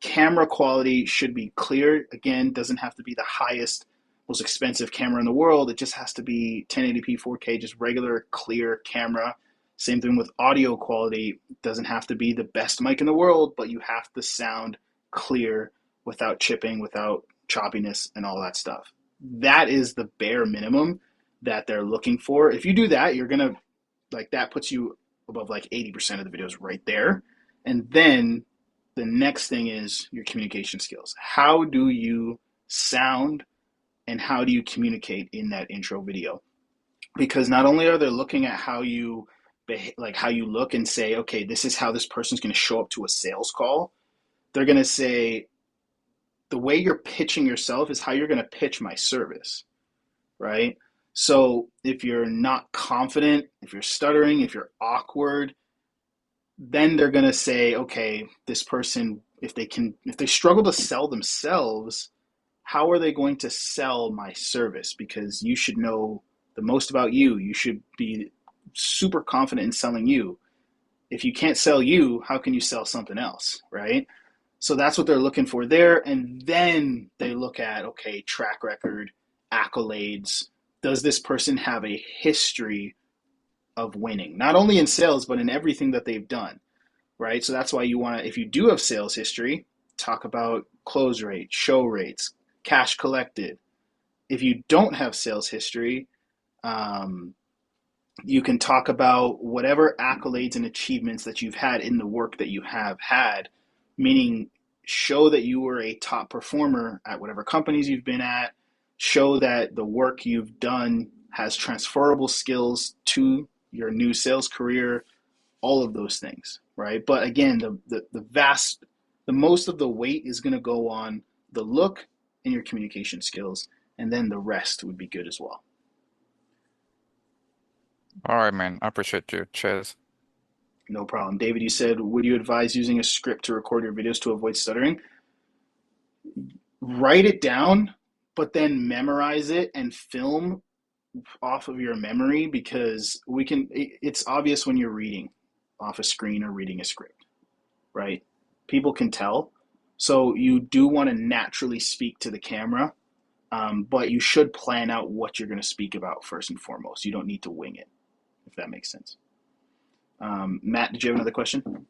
Camera quality should be clear. Again, doesn't have to be the highest, most expensive camera in the world. It just has to be 1080p, 4K, just regular, clear camera. Same thing with audio quality. It doesn't have to be the best mic in the world, but you have to sound clear without chipping, without choppiness and all that stuff. That is the bare minimum that they're looking for. If you do that, you're going to, that puts you above 80% of the videos right there. And then the next thing is your communication skills. How do you sound and how do you communicate in that intro video? Because not only are they looking at how you how you look and say, okay, this is how this person's going to show up to a sales call. They're going to say, the way you're pitching yourself is how you're going to pitch my service, right? So if you're not confident, if you're stuttering, if you're awkward, then they're going to say, okay, this person, if they struggle to sell themselves, how are they going to sell my service? Because you should know the most about you. You should be super confident in selling you. If you can't sell you, how can you sell something else, right? So that's what they're looking for there. And then they look at, okay, track record, accolades. Does this person have a history of winning? Not only in sales, but in everything that they've done, right? So that's why you want to, if you do have sales history, talk about close rate, show rates, cash collected. If you don't have sales history, you can talk about whatever accolades and achievements that you've had in the work that you have had, meaning show that you were a top performer at whatever companies you've been at, show that the work you've done has transferable skills to your new sales career, all of those things, right? But again, the most of the weight is going to go on the look and your communication skills, and then the rest would be good as well. All right, man. I appreciate you. Cheers. No problem. David, you said, would you advise using a script to record your videos to avoid stuttering? Write it down, but then memorize it and film off of your memory, because it's obvious when you're reading off a screen or reading a script, right? People can tell. So you do want to naturally speak to the camera, but you should plan out what you're going to speak about first and foremost. You don't need to wing it, if that makes sense. Matt, did you have another question?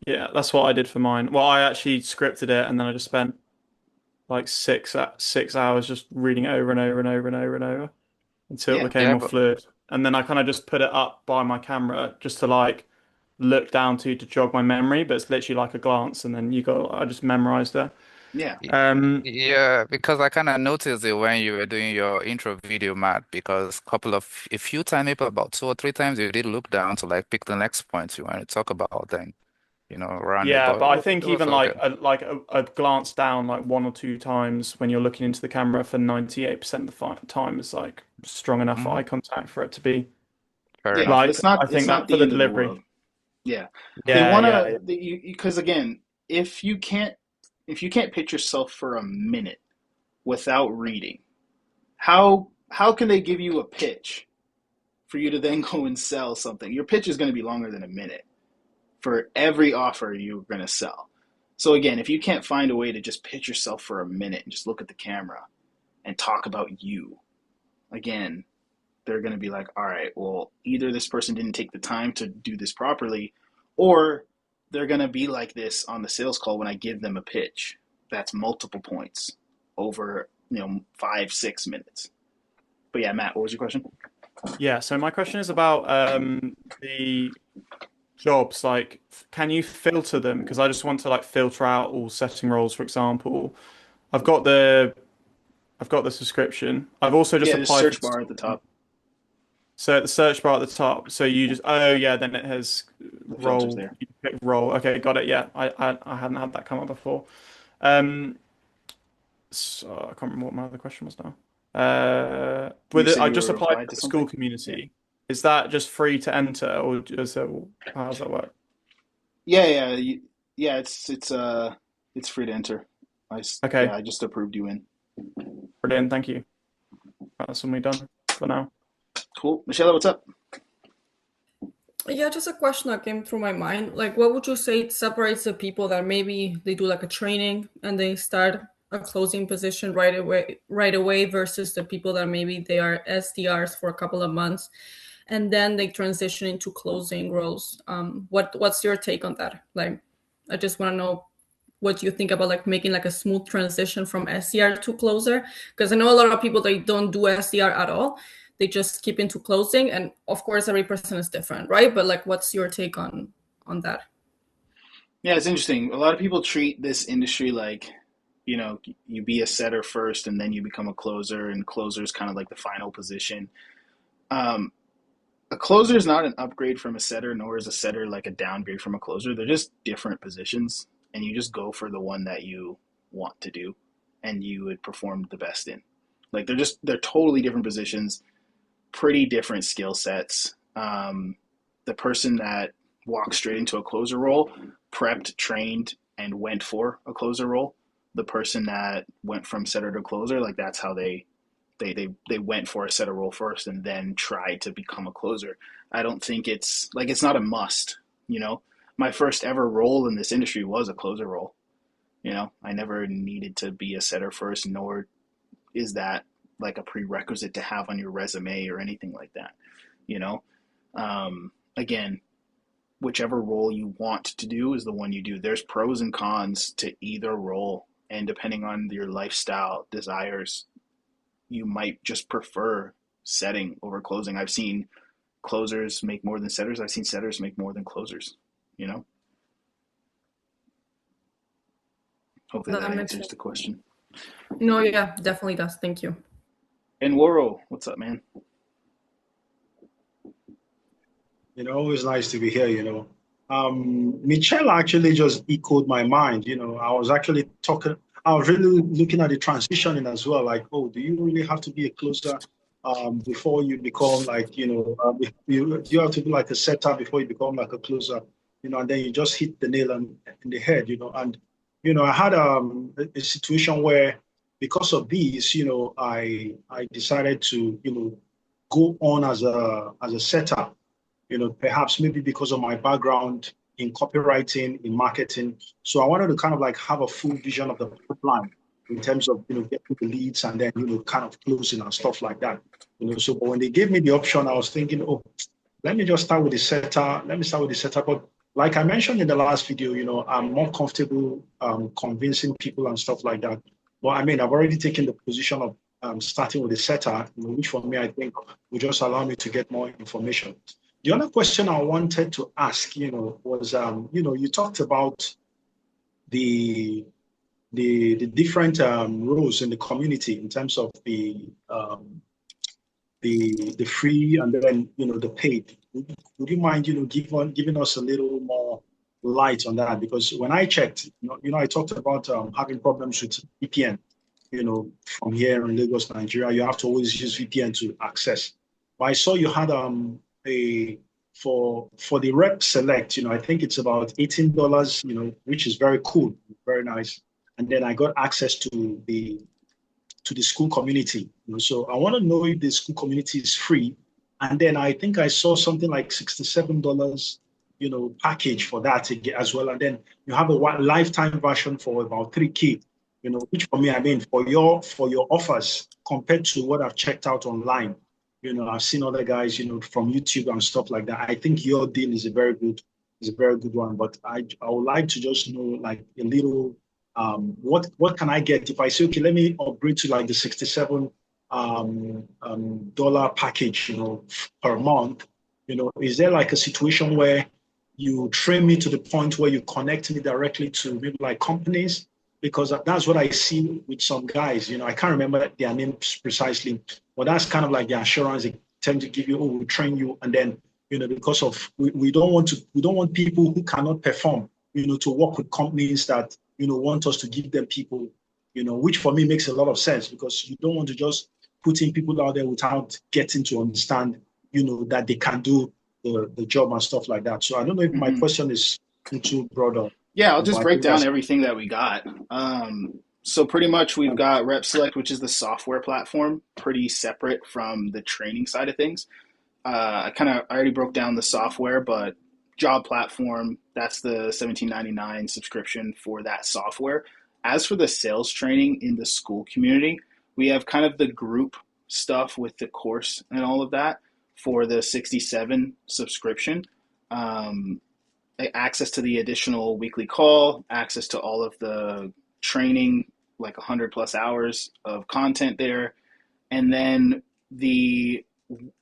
Yeah, that's what I did for mine. Well, I actually scripted it, and then I just spent like 6 hours just reading it over and over and over and over and over until it became more fluid. And then I kind of just put it up by my camera just to look down to jog my memory, but it's literally like a glance, and then I just memorized it. Yeah. Yeah, because I kind of noticed it when you were doing your intro video, Matt, because a few times, maybe about 2 or 3 times, you did look down to pick the next points you want to talk about, then, around it. Yeah, but I it think was even okay. a glance down 1 or 2 times when you're looking into the camera for 98% of the time is strong enough eye contact for it to be Fair Yeah, enough. it's not I think that the for the end of the delivery. world. Yeah. They Yeah, want yeah. to, because again, if you can't pitch yourself for a minute without reading, how can they give you a pitch for you to then go and sell something? Your pitch is going to be longer than a minute for every offer you're going to sell. So again, if you can't find a way to just pitch yourself for a minute and just look at the camera and talk about you, again, they're going to be like, all right, well, either this person didn't take the time to do this properly, or they're going to be like this on the sales call when I give them a pitch that's multiple points over, 5-6 minutes. But yeah, Matt, what was your question? Yeah, so my question is about the jobs. Like, can you filter them? Because I just want to like filter out all setting roles, for example. I've got the subscription. I've also just Yeah, the applied search for bar at the top. So at the search bar at the top, so you just then it has The filters role. there. You pick role. Okay, got it. Yeah, I hadn't had that come up before. So I can't remember what my other question was now. You said I you just were applied applied for to the school something? community. Is that just free to enter, or how does that work? Yeah. It's free to enter. Okay, I just approved you in. brilliant. Thank you. That's all me done for now. Cool. Michelle, what's up? Yeah, just a question that came through my mind. Like, what would you say separates the people that maybe they do like a training and they start a closing position right away versus the people that maybe they are SDRs for a couple of months and then they transition into closing roles? What's your take on that? Like, I just want to know what you think about like making like a smooth transition from SDR to closer, because I know a lot of people, they don't do SDR at all. They just skip into closing, and of course every person is different, right? But like, what's your take on that? Yeah, it's interesting. A lot of people treat this industry like, you be a setter first and then you become a closer, and closer is kind of like the final position. Um, a closer is not an upgrade from a setter, nor is a setter like a downgrade from a closer. They're just different positions, and you just go for the one that you want to do and you would perform the best in. Like they're totally different positions, pretty different skill sets. The person that walked straight into a closer role prepped, trained, and went for a closer role. The person that went from setter to closer, like that's how they went for a setter role first and then tried to become a closer. I don't think it's not a must. My first ever role in this industry was a closer role. I never needed to be a setter first, nor is that like a prerequisite to have on your resume or anything like that. Again, whichever role you want to do is the one you do. There's pros and cons to either role, and depending on your lifestyle desires, you might just prefer setting over closing. I've seen closers make more than setters. I've seen setters make more than closers. Hopefully that answers sense. the question. No, yeah, definitely does. Thank you. And Woro, what's up, man? Always nice to be here. Michelle actually just echoed my mind. I was actually I was really looking at the transitioning as well. Like, oh, do you really have to be a closer before you become like, you have to be like a setter before you become like a closer, and then you just hit the nail in the head, and, I had a situation where because of these, I decided to, go on as a setter. Perhaps maybe because of my background in copywriting, in marketing. So I wanted to kind of like have a full vision of the pipeline in terms of, getting the leads and then, kind of closing and stuff like that. So but when they gave me the option, I was thinking, oh, let me just start with the setter. Let me start with the setter. But like I mentioned in the last video, I'm more comfortable convincing people and stuff like that. But I mean, I've already taken the position of starting with the setter, which for me, I think will just allow me to get more information. The other question I wanted to ask, was, you talked about the different roles in the community in terms of the free and then the paid. Would you mind giving us a little more light on that? Because when I checked, I talked about having problems with VPN. From here in Lagos, Nigeria, you have to always use VPN to access. But I saw you had for the RepSelect, I think it's about $18, which is very cool, very nice. And then I got access to the school community. So I want to know if the school community is free. And then I think I saw something like $67, package for that as well. And then you have a lifetime version for about 3K, which for me, I mean, for your offers compared to what I've checked out online, I've seen other guys, from YouTube and stuff like that. I think your deal is a very good one. But I would like to just know like a little, what can I get if I say, okay, let me upgrade to like the $67 dollar package, per month. Is there like a situation where you train me to the point where you connect me directly to maybe like companies? Because that's what I see with some guys. I can't remember their names precisely, but that's kind of like the assurance they tend to give you. Oh, we'll train you, and then because of we don't want people who cannot perform, to work with companies that want us to give them people, which for me makes a lot of sense, because you don't want to just putting people out there without getting to understand, that they can do the job and stuff like that. So I don't know if my question is too broad. Yeah, I'll just But I break think down that's everything that we got. So pretty much we've got RepSelect, which is the software platform, pretty separate from the training side of things. I already broke down the software, but job platform, that's the $17.99 subscription for that software. As for the sales training in the school community, we have kind of the group stuff with the course and all of that for the 67 subscription. Access to the additional weekly call, access to all of the training, like 100 plus hours of content there. And then the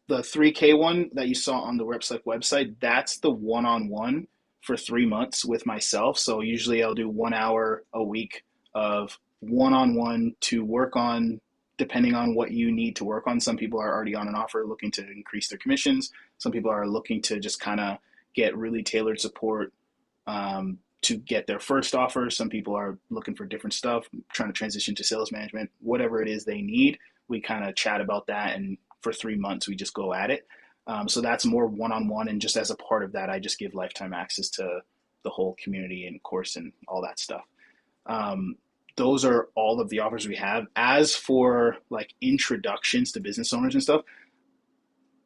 3K one that you saw on the RepSelect website, that's the one-on-one for 3 months with myself. So usually I'll do 1 hour a week of one-on-one to work on, depending on what you need to work on. Some people are already on an offer looking to increase their commissions. Some people are looking to just kind of get really tailored support to get their first offer. Some people are looking for different stuff, trying to transition to sales management, whatever it is they need. We kind of chat about that, and for 3 months, we just go at it. So that's more one-on-one, and just as a part of that, I just give lifetime access to the whole community and course and all that stuff. Those are all of the offers we have. As for like introductions to business owners and stuff,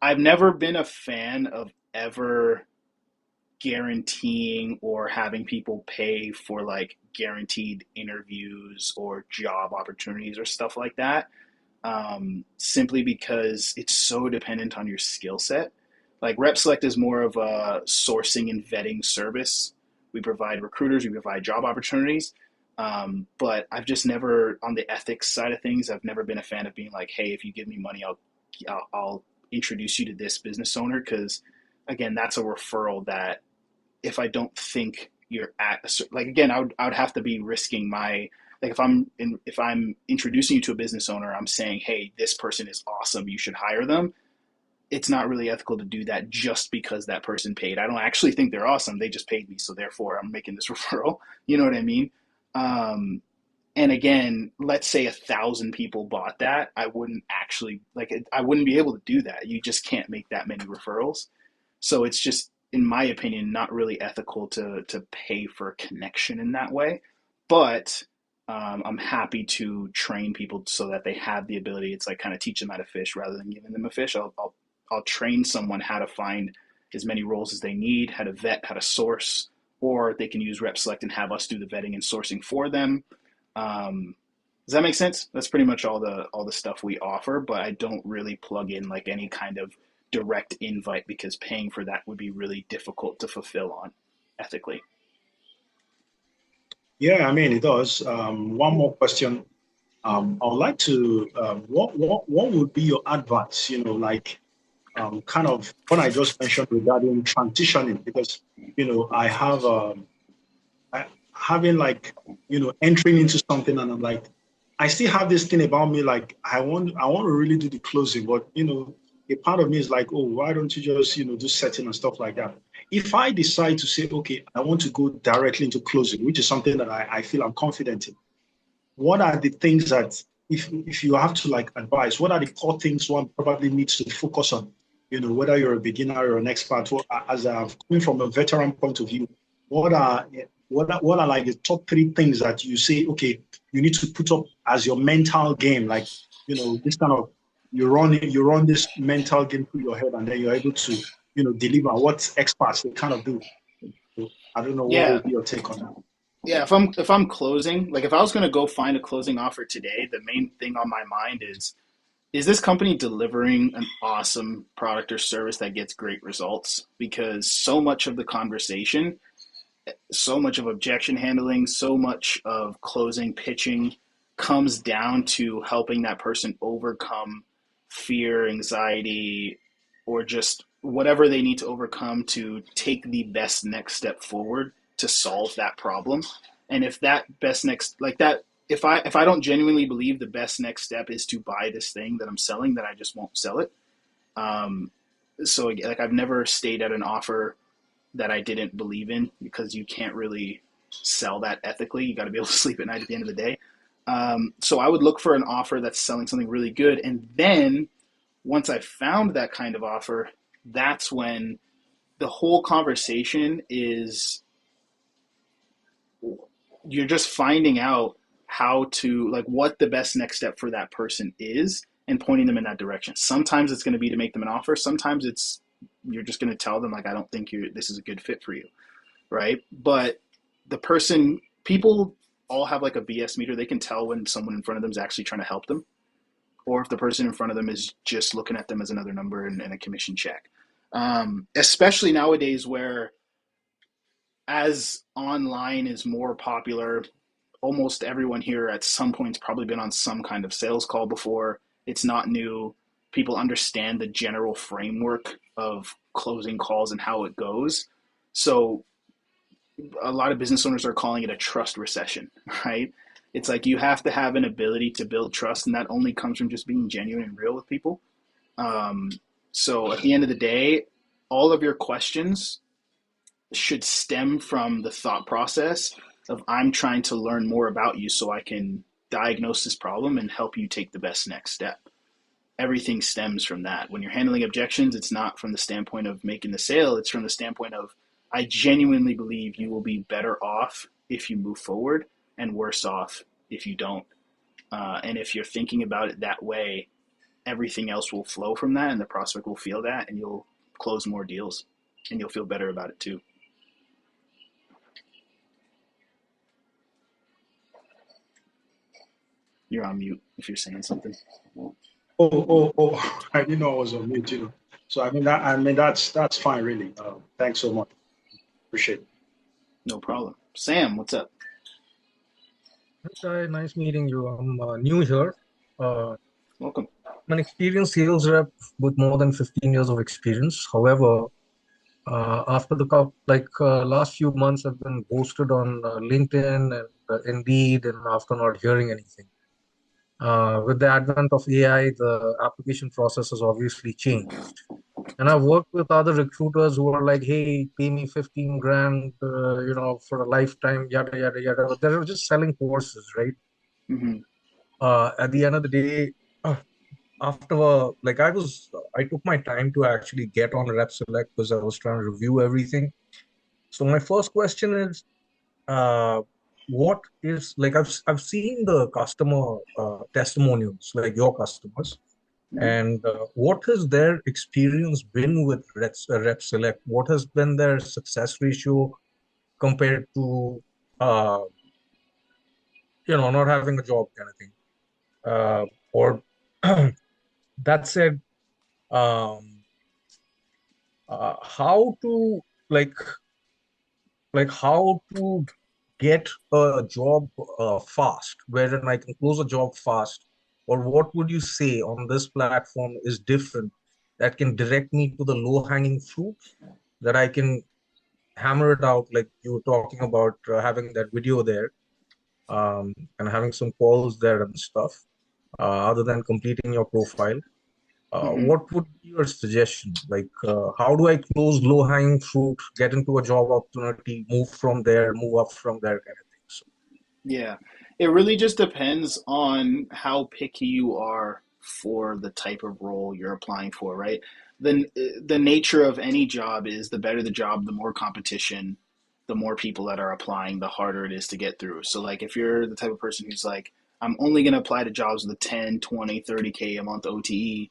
I've never been a fan of ever guaranteeing or having people pay for like guaranteed interviews or job opportunities or stuff like that, simply because it's so dependent on your skill set. Like RepSelect is more of a sourcing and vetting service. We provide recruiters, we provide job opportunities, but I've just never, on the ethics side of things, I've never been a fan of being like, hey, if you give me money, I'll introduce you to this business owner, because again, that's a referral that if I don't think you're at like, again, I would have to be risking my, like if I'm introducing you to a business owner, I'm saying, hey, this person is awesome, you should hire them. It's not really ethical to do that just because that person paid. I don't actually think they're awesome. They just paid me, so therefore I'm making this referral. You know what I mean? And again, let's say 1,000 people bought that, I wouldn't actually I wouldn't be able to do that. You just can't make that many referrals. So it's just, in my opinion, not really ethical to pay for a connection in that way. But I'm happy to train people so that they have the ability. It's like kind of teach them how to fish rather than giving them a fish. I'll train someone how to find as many roles as they need, how to vet, how to source, or they can use RepSelect and have us do the vetting and sourcing for them. Does that make sense? That's pretty much all the stuff we offer, but I don't really plug in like any kind of direct invite, because paying for that would be really difficult to fulfill on ethically. Yeah, I mean, it does. One more question. I would like to, what would be your advice, kind of what I just mentioned regarding transitioning, because, I have, having like, entering into something, and I'm like, I still have this thing about me, like, I want to really do the closing, but, a part of me is like, oh, why don't you just, do setting and stuff like that? If I decide to say, okay, I want to go directly into closing, which is something that I feel I'm confident in, what are the things that, if you have to like advise, what are the core things one probably needs to focus on? Whether you're a beginner or an expert, as I'm coming from a veteran point of view, what are like the top 3 things that you say, okay, you need to put up as your mental game, like, this kind of, you run this mental game through your head, and then you're able to, deliver what experts they kind of do. So I don't know, what Yeah. would be your take on that? Yeah, if I'm closing, like if I was going to go find a closing offer today, the main thing on my mind is is this company delivering an awesome product or service that gets great results? Because so much of the conversation, so much of objection handling, so much of closing, pitching comes down to helping that person overcome fear, anxiety, or just whatever they need to overcome to take the best next step forward to solve that problem. And if that best next, like that, if I don't genuinely believe the best next step is to buy this thing that I'm selling, then I just won't sell it. Um, so like I've never stayed at an offer that I didn't believe in, because you can't really sell that ethically. You got to be able to sleep at night at the end of the day. So I would look for an offer that's selling something really good. And then once I found that kind of offer, that's when the whole conversation is, you're just finding out how to, like, what the best next step for that person is and pointing them in that direction. Sometimes it's going to be to make them an offer. Sometimes it's, you're just going to tell them, like, I don't think this is a good fit for you. Right. But people all have like a BS meter. They can tell when someone in front of them is actually trying to help them, or if the person in front of them is just looking at them as another number and a commission check. Especially nowadays, where as online is more popular, almost everyone here at some point has probably been on some kind of sales call before. It's not new. People understand the general framework of closing calls and how it goes. So a lot of business owners are calling it a trust recession, right? It's like you have to have an ability to build trust, and that only comes from just being genuine and real with people. So at the end of the day, all of your questions should stem from the thought process of, I'm trying to learn more about you so I can diagnose this problem and help you take the best next step. Everything stems from that. When you're handling objections, it's not from the standpoint of making the sale. It's from the standpoint of, I genuinely believe you will be better off if you move forward and worse off if you don't. And if you're thinking about it that way, everything else will flow from that, and the prospect will feel that, and you'll close more deals, and you'll feel better about it too. You're on mute if you're saying something. Oh! I didn't know I was on mute. So that's fine, really. Thanks so much. Appreciate it. No problem. Sam, what's up? Hi, nice meeting you. I'm new here. Welcome. I'm an experienced sales rep with more than 15 years of experience. However, after the last few months, I've been posted on LinkedIn and Indeed, and after not hearing anything. With the advent of AI, the application process has obviously changed. And I've worked with other recruiters who are like, hey, pay me 15 grand, for a lifetime, yada, yada, yada. They're just selling courses, right? Mm-hmm. At the end of the day, after I took my time to actually get on RepSelect because I was trying to review everything. So my first question is, what is, like, I've seen the customer testimonials, like your customers, and what has their experience been with RepSelect? What has been their success ratio compared to not having a job kind of thing? Or that said, how to how to get a job fast, wherein I can close a job fast, or what would you say on this platform is different that can direct me to the low-hanging fruit that I can hammer it out, like you were talking about having that video there, and having some calls there and stuff, other than completing your profile. What would be your suggestion? Like, how do I close low-hanging fruit, get into a job opportunity, move from there, move up from there, kind of thing? So, Yeah, it really just depends on how picky you are for the type of role you're applying for, right? The nature of any job is, the better the job, the more competition, the more people that are applying, the harder it is to get through. So like if you're the type of person who's like, I'm only going to apply to jobs with a 10, 20, 30K a month OTE,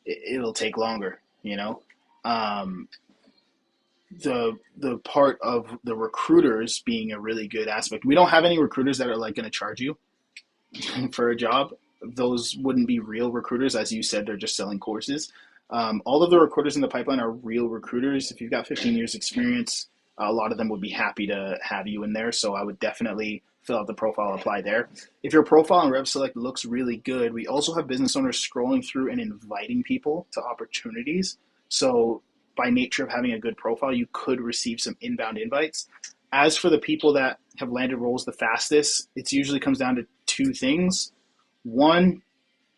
it'll take longer, you know? The part of the recruiters being a really good aspect. We don't have any recruiters that are like going to charge you for a job. those wouldn't be real recruiters. As you said, they're just selling courses. All of the recruiters in the pipeline are real recruiters. If you've got 15 years experience, a lot of them would be happy to have you in there. So I would definitely fill out the profile, apply there. If your profile on RepSelect looks really good, we also have business owners scrolling through and inviting people to opportunities. So by nature of having a good profile, you could receive some inbound invites. As for the people that have landed roles the fastest, it usually comes down to two things. One,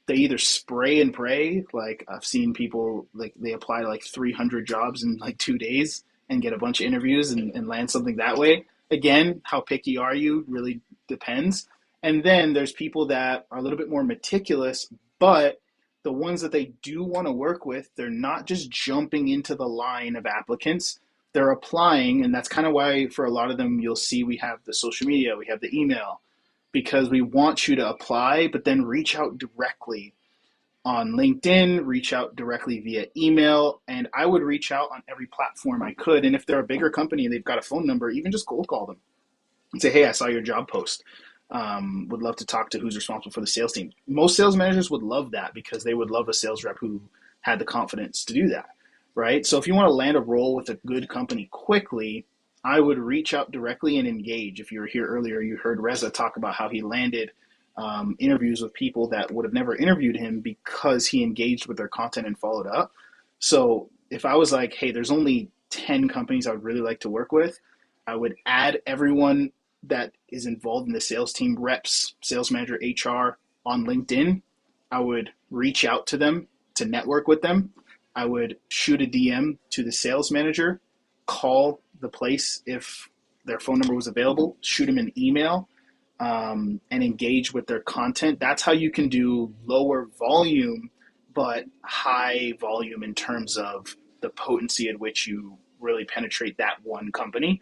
they either spray and pray. Like I've seen people, like they apply to like 300 jobs in like 2 days and get a bunch of interviews and land something that way. Again, how picky are you really depends. And then there's people that are a little bit more meticulous, but the ones that they do want to work with, they're not just jumping into the line of applicants. They're applying, and that's kind of why for a lot of them you'll see we have the social media, we have the email, because we want you to apply, but then reach out directly on LinkedIn, reach out directly via email, and I would reach out on every platform I could. And if they're a bigger company and they've got a phone number, even just cold call them and say, hey, I saw your job post. Would love to talk to who's responsible for the sales team. Most sales managers would love that because they would love a sales rep who had the confidence to do that, right? So if you want to land a role with a good company quickly, I would reach out directly and engage. If you were here earlier, you heard Reza talk about how he landed interviews with people that would have never interviewed him because he engaged with their content and followed up. So if I was like, hey, there's only 10 companies I would really like to work with, I would add everyone that is involved in the sales team, reps, sales manager, HR on LinkedIn. I would reach out to them to network with them. I would shoot a DM to the sales manager, call the place if their phone number was available, shoot them an email, and engage with their content. That's how you can do lower volume, but high volume in terms of the potency at which you really penetrate that one company.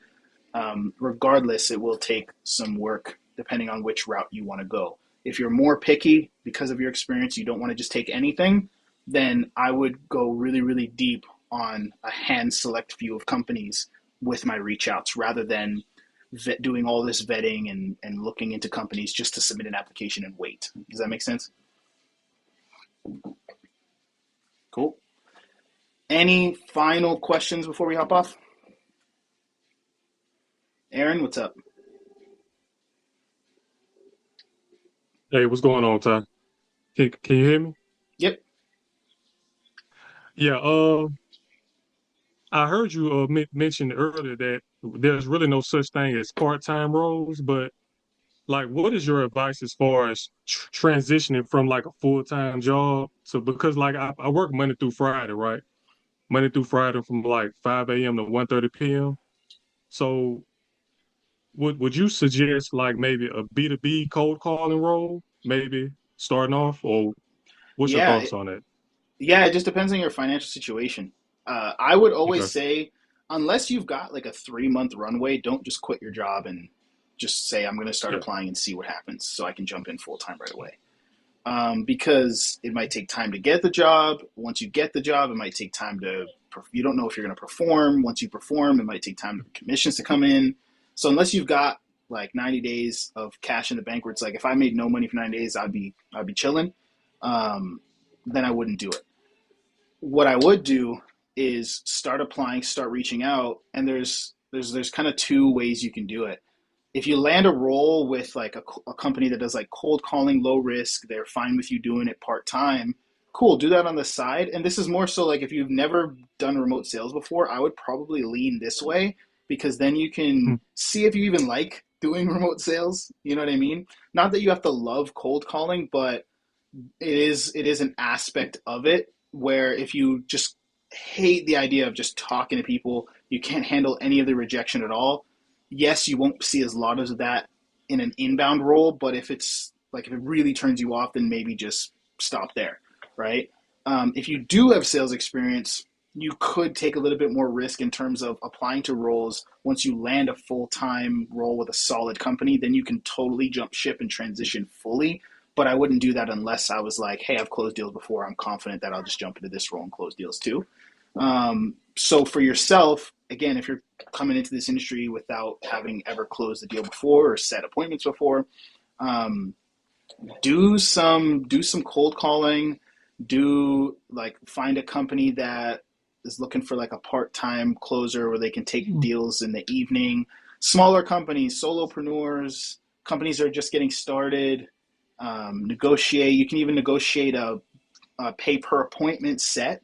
Regardless, it will take some work depending on which route you want to go. If you're more picky because of your experience, you don't want to just take anything, then I would go really, really deep on a hand select few of companies with my reach outs rather than doing all this vetting and looking into companies just to submit an application and wait. Does that make sense? Cool. Any final questions before we hop off? Aaron, what's up? Hey, what's going on, Ty? Can you hear me? Yep. Yeah, I heard you mention earlier that there's really no such thing as part-time roles, but like, what is your advice as far as transitioning from like a full-time job? So because like I work Monday through Friday, right? Monday through Friday from like 5 a.m. to 1:30 p.m. So would you suggest like maybe a B2B cold calling role, maybe starting off, or what's your Yeah, thoughts on that? yeah, it just depends on your financial situation. I would always Okay. say, unless you've got like a 3-month runway, don't just quit your job and just say, I'm going to start Yeah. applying and see what happens so I can jump in full time right away. Because it might take time to get the job. Once you get the job, it might take time you don't know if you're going to perform. Once you perform, it might take time for commissions to come in. So unless you've got like 90 days of cash in the bank where it's like, if I made no money for 90 days, I'd be chilling. Then I wouldn't do it. What I would do is start applying, start reaching out, and there's kind of two ways you can do it. If you land a role with like a company that does like cold calling, low risk, they're fine with you doing it part time. Cool, do that on the side. And this is more so like if you've never done remote sales before, I would probably lean this way because then you can see if you even like doing remote sales. You know what I mean? Not that you have to love cold calling, but it is an aspect of it where if you just hate the idea of just talking to people, you can't handle any of the rejection at all. Yes, you won't see as lot of that in an inbound role, but if it's like if it really turns you off, then maybe just stop there, right? If you do have sales experience, you could take a little bit more risk in terms of applying to roles. Once you land a full-time role with a solid company, then you can totally jump ship and transition fully. But I wouldn't do that unless I was like, hey, I've closed deals before. I'm confident that I'll just jump into this role and close deals too. So for yourself, again, if you're coming into this industry without having ever closed a deal before or set appointments before, do some cold calling. Do like find a company that is looking for like a part-time closer where they can take deals in the evening. Smaller companies, solopreneurs, companies that are just getting started. Negotiate. You can even negotiate a pay per appointment set,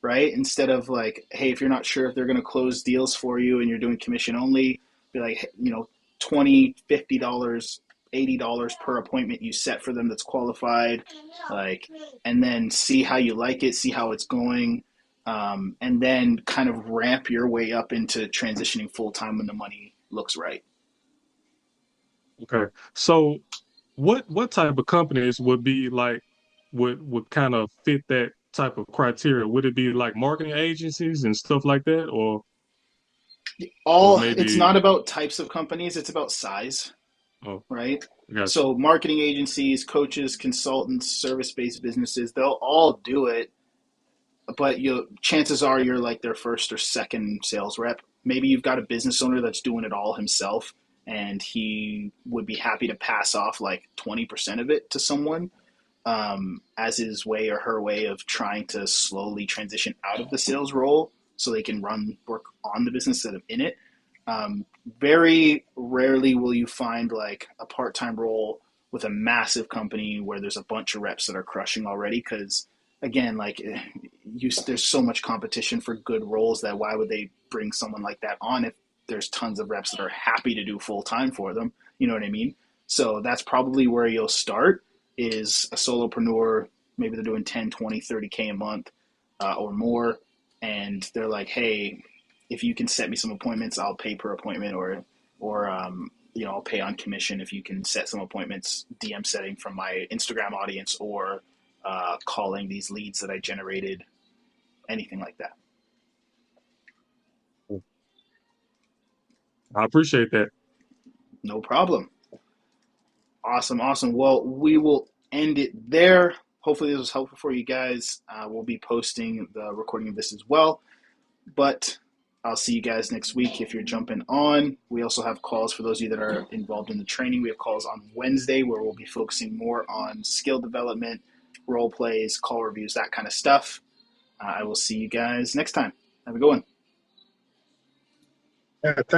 right? Instead of like, hey, if you're not sure if they're going to close deals for you and you're doing commission only, be like, you know, $20, $50, $80 per appointment you set for them that's qualified, like, and then see how you like it, see how it's going, and then kind of ramp your way up into transitioning full time when the money looks right. Okay. So what type of companies would be like would kind of fit that type of criteria? Would it be like marketing agencies and stuff like that, or It's maybe not about types of companies, it's about size, oh, right? gotcha. So marketing agencies, coaches, consultants, service-based businesses, they'll all do it, but chances are you're like their first or second sales rep. Maybe you've got a business owner that's doing it all himself and he would be happy to pass off like 20% of it to someone, as his way or her way of trying to slowly transition out of the sales role so they can work on the business instead of in it. Very rarely will you find like a part-time role with a massive company where there's a bunch of reps that are crushing already, because again, like there's so much competition for good roles that why would they bring someone like that on if there's tons of reps that are happy to do full-time for them? You know what I mean? So that's probably where you'll start, is a solopreneur. Maybe they're doing 10, 20, 30K a month or more. And they're like, hey, if you can set me some appointments, I'll pay per appointment, or I'll pay on commission if you can set some appointments, DM setting from my Instagram audience, or calling these leads that I generated, anything like that. I appreciate that. No problem. Awesome. Well, we will end it there. Hopefully this was helpful for you guys. We'll be posting the recording of this as well. But I'll see you guys next week if you're jumping on. We also have calls for those of you that are involved in the training. We have calls on Wednesday where we'll be focusing more on skill development, role plays, call reviews, that kind of stuff. I will see you guys next time. Have a good one. Yeah, thank